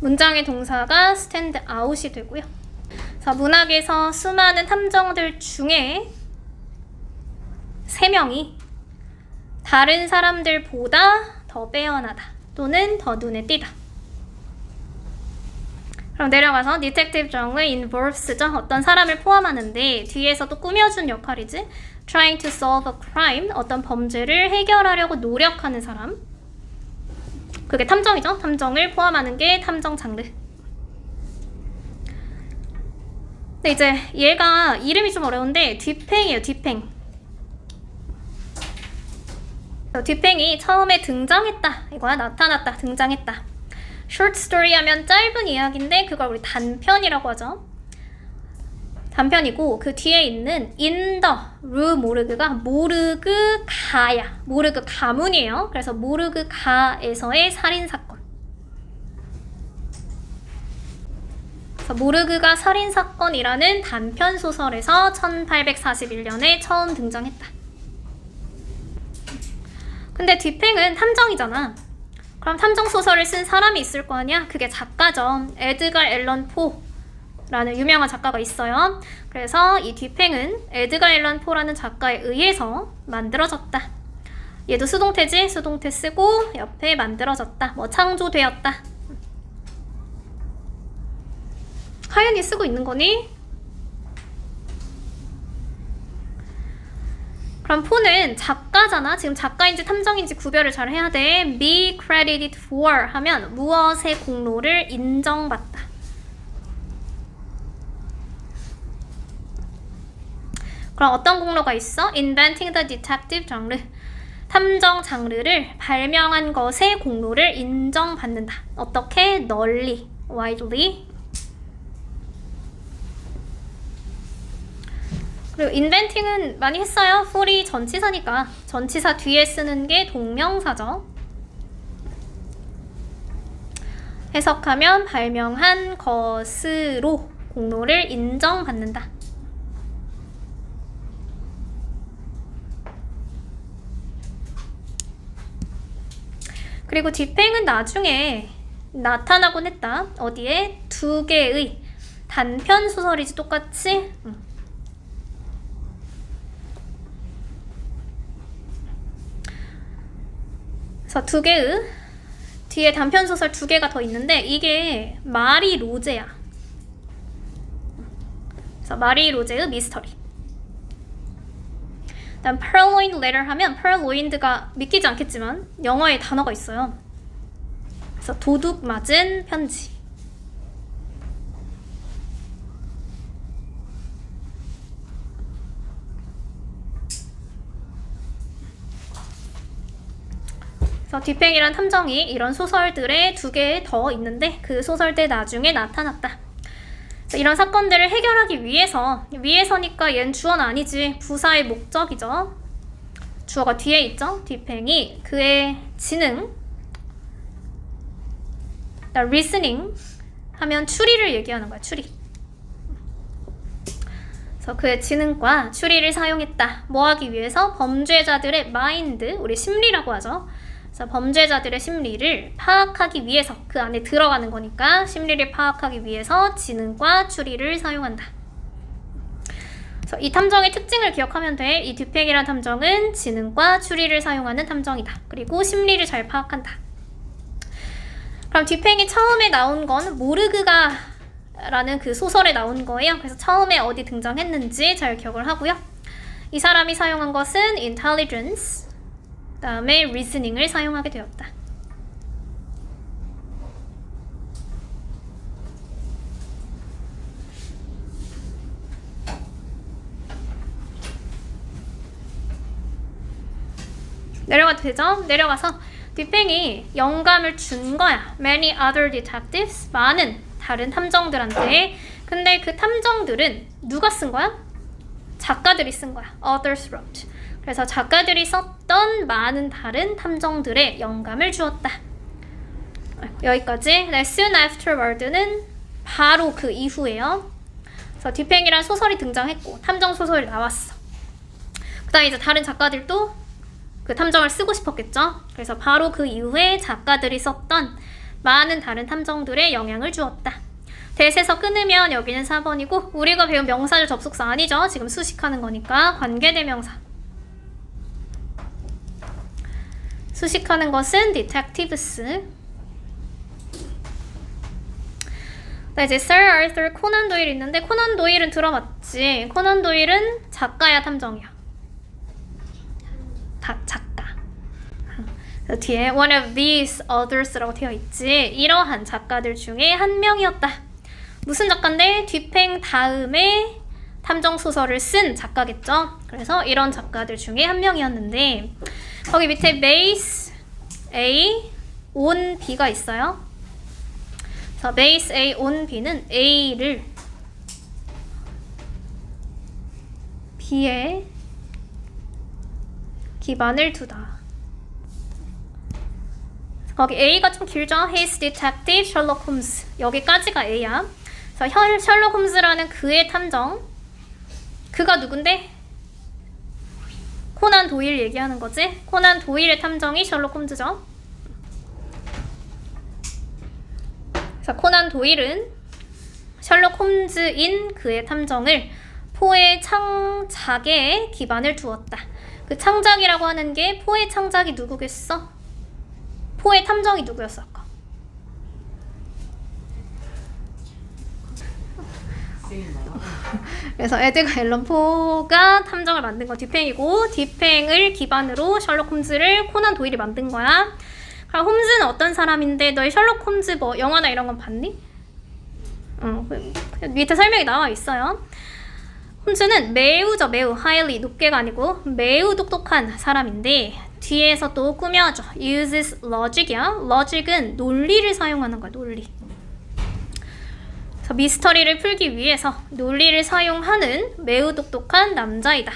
문장의 동사가 stand out이 되고요. 그래서 문학에서 수많은 탐정들 중에 3명이 다른 사람들보다 더 빼어나다 또는 더 눈에 띄다. 그럼 내려가서 detective 정의 involves죠. 어떤 사람을 포함하는데 뒤에서 또 꾸며준 역할이지. trying to solve a crime, 어떤 범죄를 해결하려고 노력하는 사람. 그게 탐정이죠. 탐정을 포함하는 게 탐정 장르. 근데 이제 얘가 이름이 좀 어려운데 뒷팽이에요. 뒷팽. 뒷팽이 처음에 등장했다. 이거야. 나타났다. 등장했다. short story 하면 짧은 이야기인데 그걸 우리 단편이라고 하죠. 단편이고 그 뒤에 있는 in the 르 모르그가 모르그 가야. 모르그 가문이에요. 그래서 모르그 가에서의 살인사건. 그래서 모르그가 살인사건이라는 단편 소설에서 1841년에 처음 등장했다. 근데 뒷팽은 탐정이잖아. 그럼 탐정 소설을 쓴 사람이 있을 거 아니야? 그게 작가죠. 에드가 앨런 포라는 유명한 작가가 있어요. 그래서 이 뒷팽은 에드가 앨런 포라는 작가에 의해서 만들어졌다. 얘도 수동태지? 수동태 쓰고 옆에 만들어졌다. 뭐 창조되었다. 하연이 쓰고 있는 거니? 그럼 포는 작가잖아. 지금 작가인지 탐정인지 구별을 잘 해야 돼. be credited for 하면 무엇의 공로를 인정받다. 그럼 어떤 공로가 있어? inventing the detective 장르. 탐정 장르를 발명한 것의 공로를 인정받는다. 어떻게? 널리, widely. 그리고 inventing은 많이 했어요. for이 전치사니까 전치사 뒤에 쓰는 게 동명사죠. 해석하면 발명한 것으로 공로를 인정받는다. 그리고 뒷팽은 나중에 나타나곤 했다. 어디에? 2개의 단편 소설이지 똑같이. 그래서 2개의 뒤에 단편 소설 2개가 더 있는데 이게 마리 로제야. 그래서 마리 로제의 미스터리. 일단 purloined letter 하면 purloined가 믿기지 않겠지만 영어에 단어가 있어요. 그래서 도둑 맞은 편지. 그래서 뒷팽이란 탐정이 이런 소설들에 2개 더 있는데 그 소설들 나중에 나타났다. 이런 사건들을 해결하기 위해서니까 얘는 주어는 아니지. 부사의 목적이죠. 주어가 뒤에 있죠. 뒷팽이 그의 지능. reasoning 하면 추리를 얘기하는 거야. 추리. 그래서 그의 지능과 추리를 사용했다. 뭐 하기 위해서? 범죄자들의 마인드, 우리 심리라고 하죠. 그래서 범죄자들의 심리를 파악하기 위해서, 그 안에 들어가는 거니까 심리를 파악하기 위해서 지능과 추리를 사용한다. 그래서 이 탐정의 특징을 기억하면 돼. 이 뒷팽이란 탐정은 지능과 추리를 사용하는 탐정이다. 그리고 심리를 잘 파악한다. 그럼 뒷팽이 처음에 나온 건 모르그가 라는 그 소설에 나온 거예요. 그래서 처음에 어디 등장했는지 잘 기억을 하고요. 이 사람이 사용한 것은 intelligence, 그 다음에 reasoning을 사용하게 되었다. 내려가도 되죠? 내려가서 뒷팽이 영감을 준 거야. Many other detectives, 많은 다른 탐정들한테. 근데 그 탐정들은 누가 쓴 거야? 작가들이 쓴 거야. Others wrote. 그래서 작가들이 썼던 많은 다른 탐정들의 영감을 주었다. 여기까지. 네, soon afterward는 바로 그 이후에요. 그래서 뒷팽이란 소설이 등장했고 탐정 소설이 나왔어. 그 다음에 이제 다른 작가들도 그 탐정을 쓰고 싶었겠죠. 그래서 바로 그 이후에 작가들이 썼던 많은 다른 탐정들에 영향을 주었다. 대세서 끊으면 여기는 4번이고 우리가 배운 명사절 접속사 아니죠? 지금 수식하는 거니까 관계대명사. 수식하는 것은 detectives. 네, 이제 Sir Arthur 코난 도일 있는데 코난 도일은 들어봤지? 코난 도일은 작가야 탐정이야? 작가. 뒤에 one of these others라고 되어 있지. 이러한 작가들 중에 한 명이었다. 무슨 작가인데? 뒤팽 다음에 탐정소설을 쓴 작가겠죠? 그래서 이런 작가들 중에 한 명이었는데 거기 밑에 base A on B가 있어요. 그래서 base A on B는 A를 B에 기반을 두다. 거기 A가 좀 길죠? His detective Sherlock Holmes. 여기까지가 A야. 그래서 셜록 홈즈라는 그의 탐정. 그가 누군데? 코난 도일 얘기하는 거지? 코난 도일의 탐정이 셜록 홈즈죠. 그래서 코난 도일은 셜록 홈즈인 그의 탐정을 포의 창작에 기반을 두었다. 그 창작이라고 하는 게 포의 창작이 누구겠어? 포의 탐정이 누구였어 아까? 그래서 에드가 앨런 포가 탐정을 만든 건 뒤팽이고 뒤팽을 기반으로 셜록 홈즈를 코난 도일이 만든 거야. 그럼 홈즈는 어떤 사람인데 너희 셜록 홈즈 뭐 영화나 이런 건 봤니? 밑에 설명이 나와 있어요. 홈즈는 매우죠. 매우 highly 높게가 아니고 매우 똑똑한 사람인데 뒤에서 또 꾸며줘. uses logic이야. logic은 논리를 사용하는 거야. 논리. 그래서 미스터리를 풀기 위해서 논리를 사용하는 매우 똑똑한 남자이다.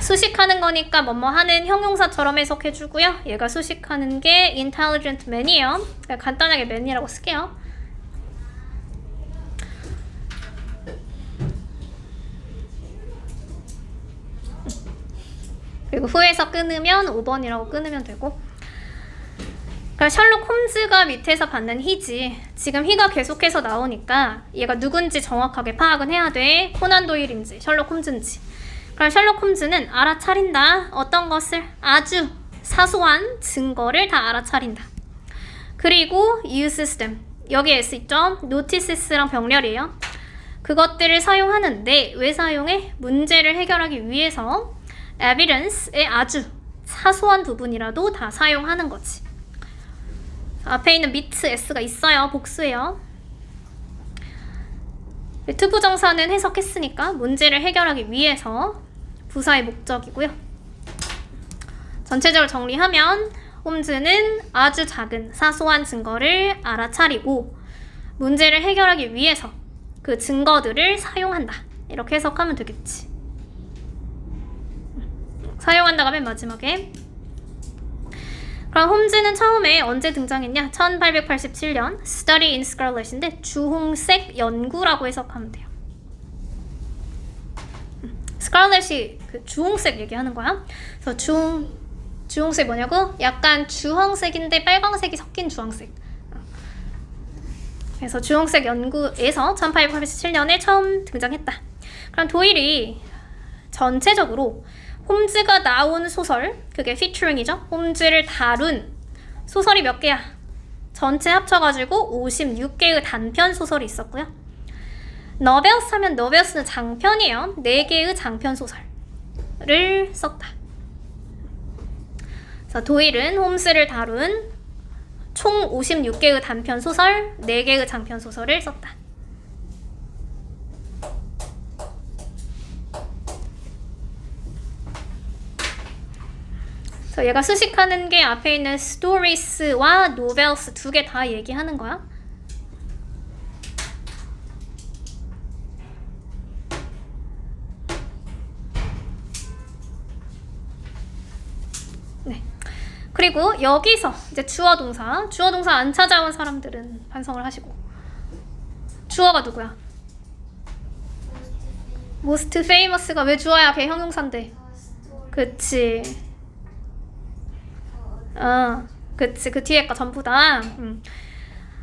수식하는 거니까 뭐뭐 하는 형용사처럼 해석해주고요. 얘가 수식하는 게 intelligent man이에요. 그냥 간단하게 man이라고 쓸게요. 그리고 후에서 끊으면 5번이라고 끊으면 되고. 그러니까 셜록 홈즈가 밑에서 받는 히지. 지금 히가 계속해서 나오니까 얘가 누군지 정확하게 파악은 해야 돼. 코난 도일인지 셜록 홈즈인지. 그럼 셜록 홈즈는 알아차린다. 어떤 것을? 아주 사소한 증거를 다 알아차린다. 그리고 uses them. 여기에 S 있죠? notices랑 병렬이에요. 그것들을 사용하는데 왜 사용해? 문제를 해결하기 위해서 evidence의 아주 사소한 부분이라도 다 사용하는 거지. 앞에 있는 meet s가 있어요. 복수예요. 투부정사는 해석했으니까 문제를 해결하기 위해서 부사의 목적이고요. 전체적으로 정리하면 홈즈는 아주 작은 사소한 증거를 알아차리고 문제를 해결하기 위해서 그 증거들을 사용한다. 이렇게 해석하면 되겠지. 사용한다가 맨 마지막에. 그럼 홈즈는 처음에 언제 등장했냐? 1887년 Study in Scarlet인데 주홍색 연구라고 해석하면 돼요. 스칼렛이 그 주홍색 얘기하는 거야. 그래서 주홍색 뭐냐고? 약간 주황색인데 빨강색이 섞인 주황색. 그래서 주홍색 연구에서 1887년에 처음 등장했다. 그럼 도일이 전체적으로 홈즈가 나온 소설, 그게 featuring이죠. 홈즈를 다룬 소설이 몇 개야? 전체 합쳐가지고 56개의 단편 소설이 있었고요. 너벨스 하면 너벨스는 장편이에요. 4개의 장편 소설을 썼다. 그래서 도일은 홈즈를 다룬 총 56개의 단편 소설, 4개의 장편 소설을 썼다. 그래서 얘가 수식하는 게 앞에 있는 stories와 novels 2개 다 얘기하는 거야. 네. 그리고 여기서 이제 주어 동사 안 찾아온 사람들은 반성을 하시고. 주어가 누구야? most famous가 왜 주어야? 걔 형용사인데. 그치. 그치, 그 뒤에 거 전부 다.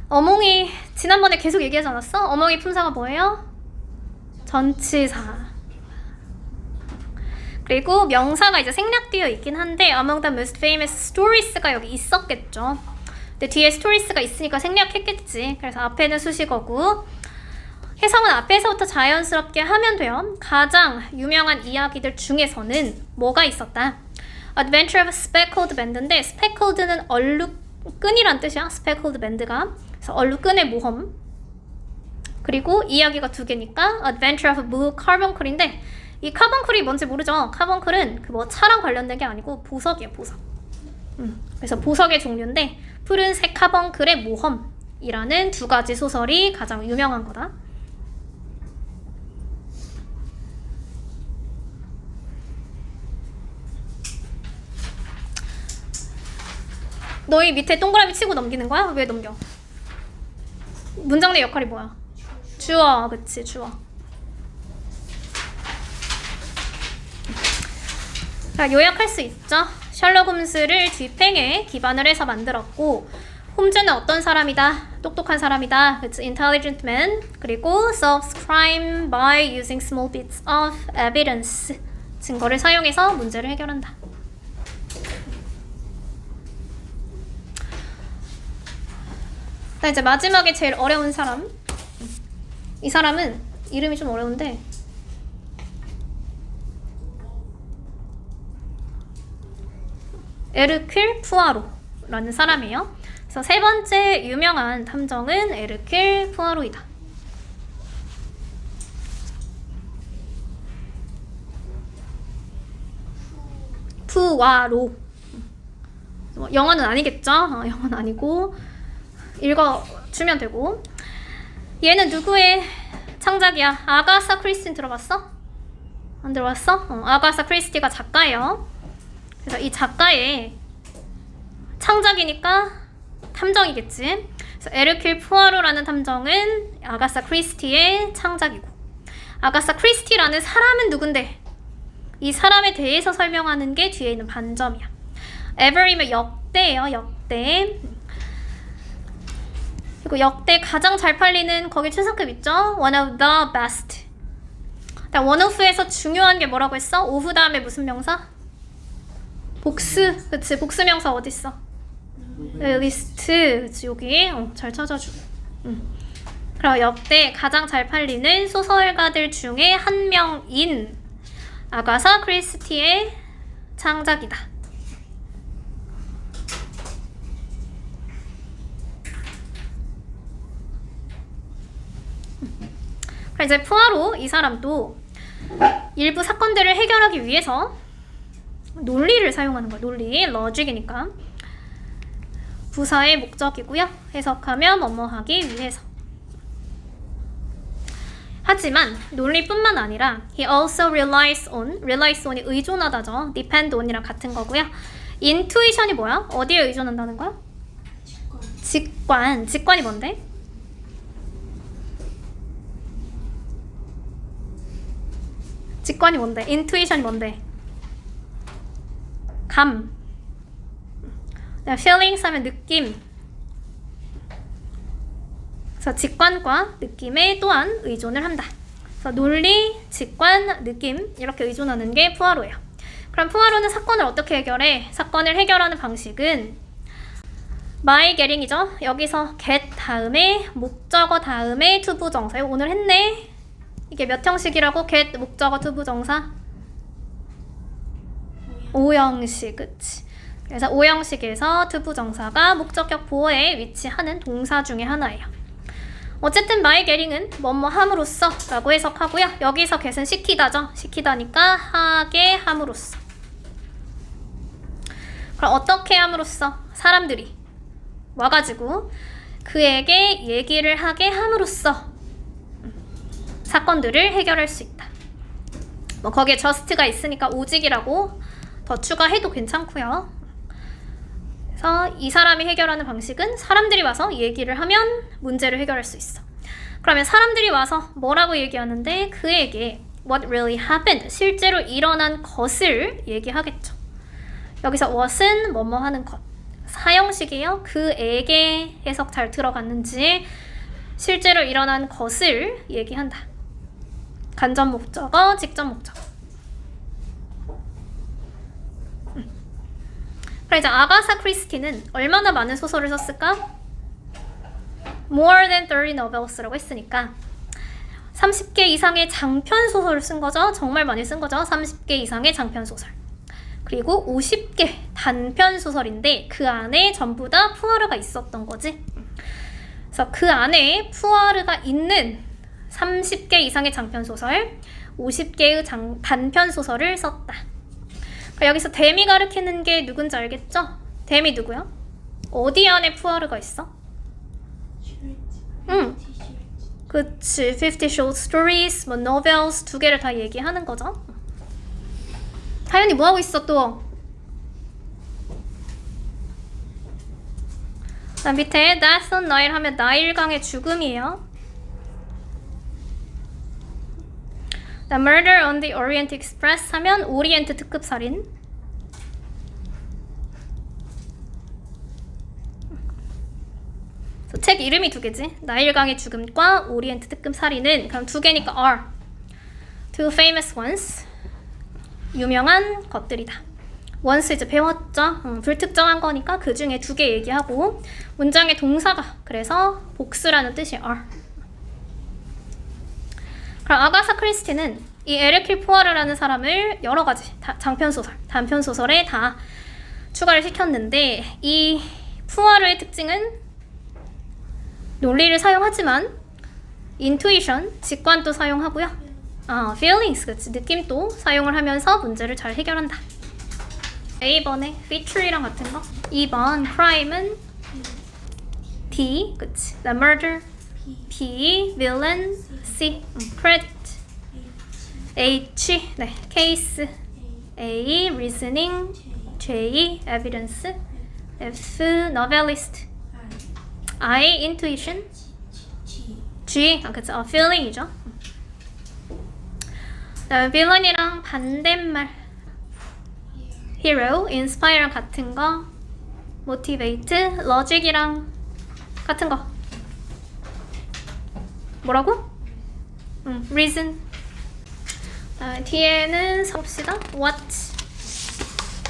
어몽이 지난번에 계속 얘기하지 않았어? 어몽이 품사가 뭐예요? 전치사. 그리고 명사가 이제 생략되어 있긴 한데 among the most famous stories가 여기 있었겠죠. 근데 뒤에 stories가 있으니까 생략했겠지. 그래서 앞에는 수식어고 해석은 앞에서부터 자연스럽게 하면 돼요. 가장 유명한 이야기들 중에서는 뭐가 있었다? Adventure of Speckled Band인데 Speckled는 얼룩끈이란 뜻이야. Speckled Band가. 그래서 얼룩끈의 모험. 그리고 이야기가 두 개니까 Adventure of Blue Carbuncul인데 이 카본클이 뭔지 모르죠? 카본클은 그 뭐 차랑 관련된 게 아니고 보석이에요, 보석. 그래서 보석의 종류인데 푸른색 카본클의 모험이라는 두 가지 소설이 가장 유명한 거다. 너희 밑에 동그라미 치고 넘기는 거야? 왜 넘겨? 문장 내 역할이 뭐야? 주어, 그치, 주어. 자, 요약할 수 있죠? 셜록 홈즈를 뒤팽에 기반을 해서 만들었고 홈즈는 어떤 사람이다? 똑똑한 사람이다. 그치? Intelligent man. 그리고 solves crime by using small bits of evidence. 증거를 사용해서 문제를 해결한다. 자, 이제 마지막에 제일 어려운 사람. 이 사람은 이름이 좀 어려운데 에르큘 푸아로라는 사람이에요. 그래서 세 번째 유명한 탐정은 에르큘 푸아로이다. 푸아로. 영어는 아니겠죠? 영어는 아니고 읽어주면 되고. 얘는 누구의 창작이야? 아가사 크리스티 들어봤어? 안 들어봤어? 아가사 크리스티가 작가예요. 그래서 이 작가의 창작이니까 탐정이겠지. 그래서 에르큘 푸아로라는 탐정은 아가사 크리스티의 창작이고 아가사 크리스티라는 사람은 누군데? 이 사람에 대해서 설명하는 게 뒤에 있는 반점이야. ever이면 역대예요. 역대. 그리고 역대 가장 잘 팔리는 거기 최상급 있죠? One of the best. one of에서 중요한 게 뭐라고 했어? of 다음에 무슨 명사? 복수. 그치, 복수명사 어딨어? 리스트. 그치, 여기. 잘 찾아줘. 그럼 역대 가장 잘 팔리는 소설가들 중에 한 명인 아가사 크리스티의 창작이다. 그럼 이제 푸아로 이 사람도 일부 사건들을 해결하기 위해서 논리를 사용하는 거야. 논리, 러직이니까. 부사의 목적이고요. 해석하면 뭐뭐 하기 위해서. 하지만 논리뿐만 아니라 he also relies on이 의존하다죠. depend on이랑 같은 거고요. intuition이 뭐야? 어디에 의존한다는 거야? 직관. 직관이 뭔데? 직관이 뭔데? intuition이 뭔데? 감. feelings 하면 느낌. 그래서 직관과 느낌에 또한 의존을 한다. 그래서 논리, 직관, 느낌 이렇게 의존하는 게 푸아로예요. 그럼 푸아로는 사건을 어떻게 해결해? 사건을 해결하는 방식은 by getting이죠. 여기서 get 다음에 목적어 다음에 투부정사. 오늘 했네. 이게 몇 형식이라고? get, 목적어, 투부정사? 5형식. 그치. 그래서 5형식에서 투부정사가 목적격 보어에 위치하는 동사 중에 하나예요. 어쨌든 by getting은 뭐뭐 함으로써 라고 해석하고요. 여기서 get은 시키다죠. 시키다니까 하게 함으로써. 그럼 어떻게 함으로써? 사람들이 와가지고 그에게 얘기를 하게 함으로써 사건들을 해결할 수 있다. 뭐 거기에 just가 있으니까 오직이라고 더 추가해도 괜찮고요. 그래서 이 사람이 해결하는 방식은 사람들이 와서 얘기를 하면 문제를 해결할 수 있어. 그러면 사람들이 와서 뭐라고 얘기하는데 그에게 what really happened, 실제로 일어난 것을 얘기하겠죠. 여기서 what은 뭐뭐 하는 것, 사형식이에요. 그에게 해석 잘 들어갔는지 실제로 일어난 것을 얘기한다. 간접 목적어, 직접 목적어. 그럼 이제 아가사 크리스티는 얼마나 많은 소설을 썼을까? More than 30 novels라고 했으니까 30개 이상의 장편 소설을 쓴 거죠. 정말 많이 쓴 거죠. 30개 이상의 장편 소설. 그리고 50개 단편 소설인데 그 안에 전부 다 푸아르가 있었던 거지. 그래서 그 안에 푸아르가 있는 30개 이상의 장편 소설, 50개의 단편 소설을 썼다. 그러니까 여기서 댐이 가리키는 게 누군지 알겠죠? 댐이 누구야? 어디 안에 푸아르가 있어? 응. 그치. 50 short stories, 뭐 novels 두 개를 다 얘기하는 거죠. 다현이 뭐 하고 있어 또? 자, 밑에 Death on Nile 하면 나일강의 죽음이에요. The Murder on the Orient Express 하면 오리엔트 특급 살인. 책 이름이 두 개지. 나일강의 죽음과 오리엔트 특급 살인은 그럼 두 개니까 are. Two famous ones. 유명한 것들이다. once 이제 배웠죠. 불특정한 거니까 그 중에 두 개 얘기하고 문장의 동사가 그래서 복수라는 뜻이 are. 그럼 아가사 크리스티는 이 에르킬 포아르라는 사람을 여러 가지 장편 소설, 단편 소설에 다 추가를 시켰는데 이 푸아르의 특징은 논리를 사용하지만 intuition, 직관도 사용하고요. feelings, 그치, 느낌도 사용을 하면서 문제를 잘 해결한다. A번에 feature이랑 같은 거. 2번 crime은 D, 그치, the murder, P, villain, C, credit, H, 네, case, A, reasoning, J, evidence, F, novelist, I, intuition, G, 그치, feeling이죠. villain이랑 반대말 hero, inspire랑 같은 거, motivate, logic이랑 같은 거 뭐라고? reason. 뒤에는 봅시다. what,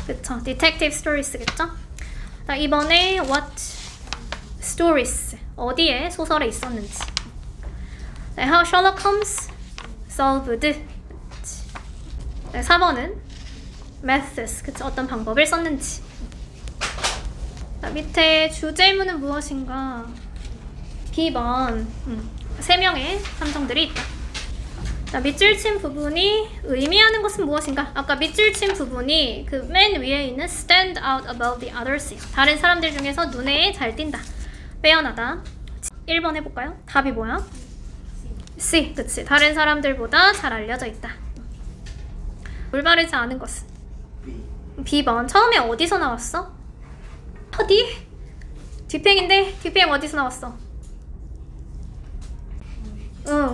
그쵸, detective stories겠죠. 이번에 what stories, 어디에 소설에 있었는지. how Sherlock Holmes solved. 4번은 methods, 그치, 어떤 방법을 썼는지. 밑에 주제문은 무엇인가? B번 3명의 함정들이 있다. 밑줄 친 부분이 의미하는 것은 무엇인가? 아까 밑줄 친 부분이 그 맨 위에 있는 stand out above the others, 다른 사람들 중에서 눈에 잘 띈다, 빼어나다. 1번 해볼까요? 답이 뭐야? C, 그치, 다른 사람들보다 잘 알려져 있다. 올바르지 않은 것은 B번. 처음에 어디서 나왔어? 어디? 뒷팽인데 뒷팽 어디서 나왔어?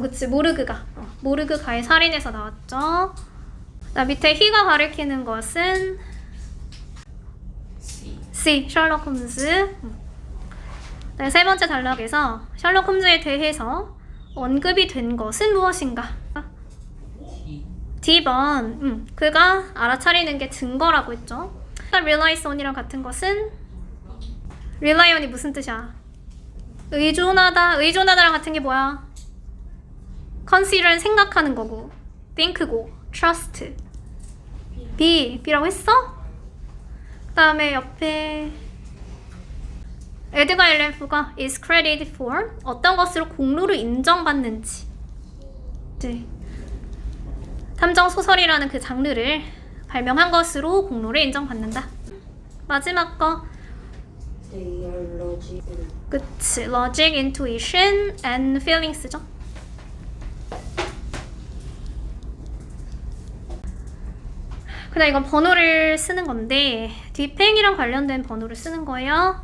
그치, 모르그가. 모르그가의 살인에서 나왔죠. 밑에 휘가 가리키는 것은 C, 셜록 홈즈. 세 번째 단락에서 셜록 홈즈에 대해서 언급이 된 것은 무엇인가? D번, 그가 알아차리는 게 증거라고 했죠. relies on이랑 같은 것은 rely on이 무슨 뜻이야? 의존하다. 의존하다랑 같은 게 뭐야? consider는 생각하는 거고, think고, trust. B라고 했어? 그 다음에 옆에 에드가 앨런 포가 is credited for, 어떤 것으로 공로를 인정받는지. 네. 탐정 소설이라는 그 장르를 발명한 것으로 공로를 인정받는다. 마지막 거. 그치, logic, intuition, and feelings죠. 그다음 이건 번호를 쓰는 건데 뒷팽이랑 관련된 번호를 쓰는 거예요.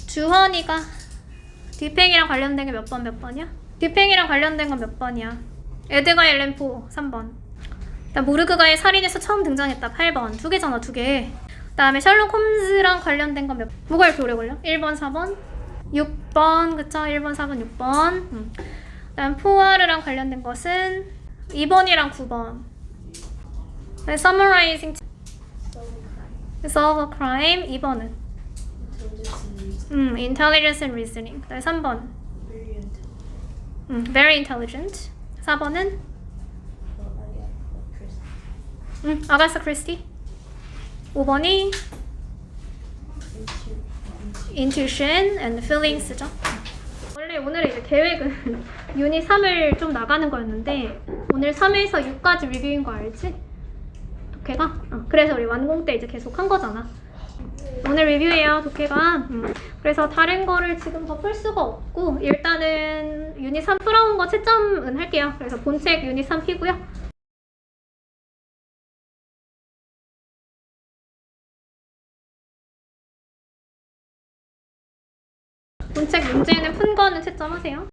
주헌이가 뒷팽이랑 관련된 게 몇 번이야? 뒷팽이랑 관련된 건 몇 번이야? 에드가 앨런 포 3번. 모르그가의 살인에서 처음 등장했다 8번. 두 개잖아, 두 개. 그다음에 셜록 홈즈랑 관련된 건 뭐가 이렇게 오래 걸려? 1번, 4번, 6번, 그쵸? 1번, 4번, 6번. 그다음 포와르랑 관련된 것은 2번이랑 9번. Summarizing solve a crime 2번은 intelligence and reasoning. 그다음 3번 very intelligent. 4번은 아가사 크리스티. 5번이 intuition and feelings죠. 원래 오늘의 이제 계획은 유닛 3을 좀 나가는 거였는데 오늘 3에서 6까지 리뷰인 거 알지? 독해가? 그래서 우리 완공 때 이제 계속 한 거잖아. 오늘 리뷰예요, 독해가. 그래서 다른 거를 지금 더 풀 수가 없고 일단은 유닛 3 풀어온 거 채점은 할게요. 그래서 본책 유닛 3 피고요. 본책 문제는 푼 거는 채점하세요.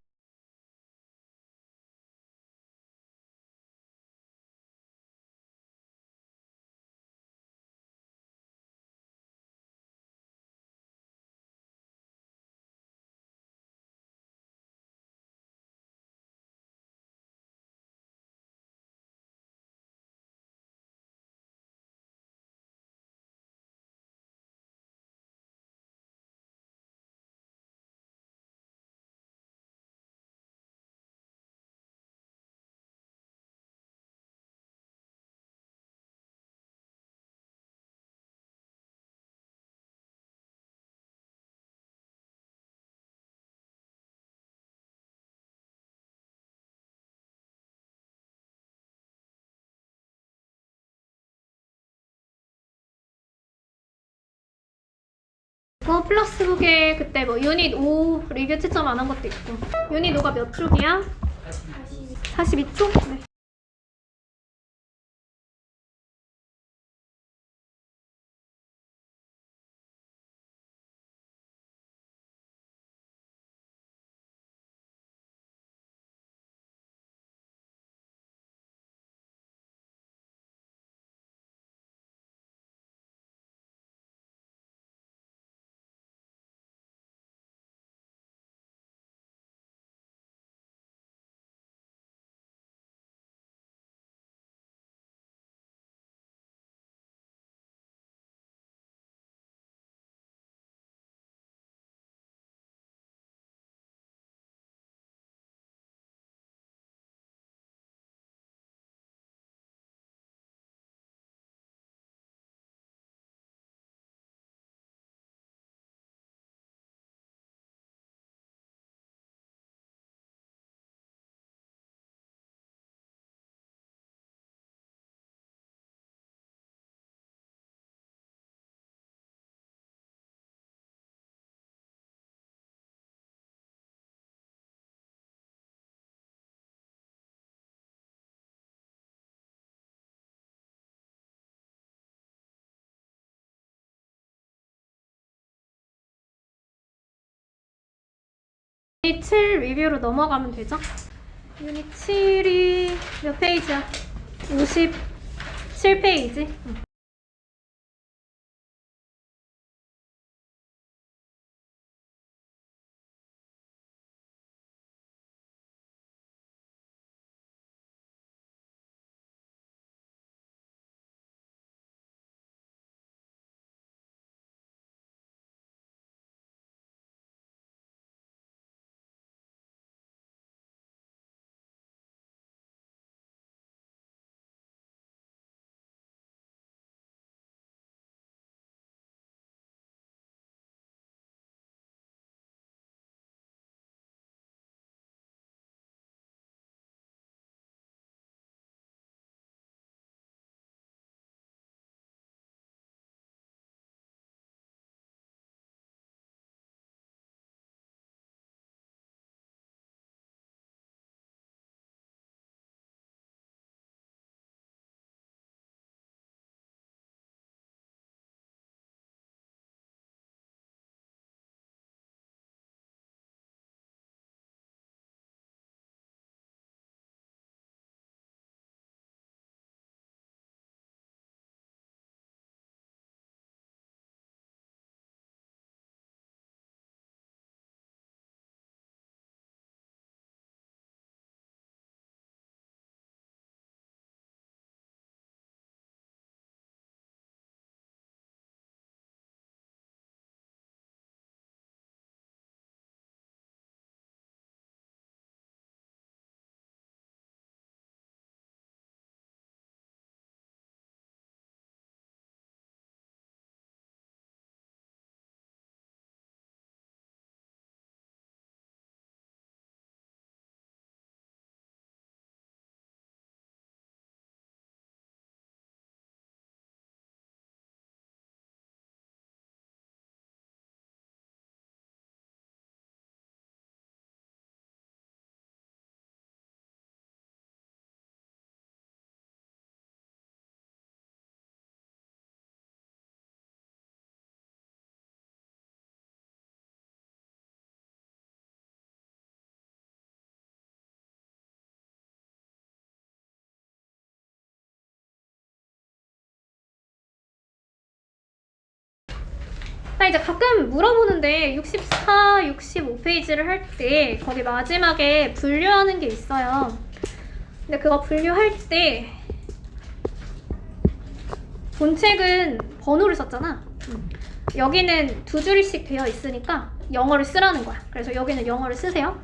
그거 플러스 그게 그때 뭐 유닛 5 리뷰 채점 안 한 것도 있고. 유닛 5가 몇 쪽이야? 42쪽? 네. 유닛 7 리뷰로 넘어가면 되죠? 유닛 7이 몇 페이지야? 57페이지? 나 이제 가끔 물어보는데 64, 65페이지를 할 때 거기 마지막에 분류하는 게 있어요. 근데 그거 분류할 때 본책은 번호를 썼잖아. 여기는 두 줄씩 되어 있으니까 영어를 쓰라는 거야. 그래서 여기는 영어를 쓰세요.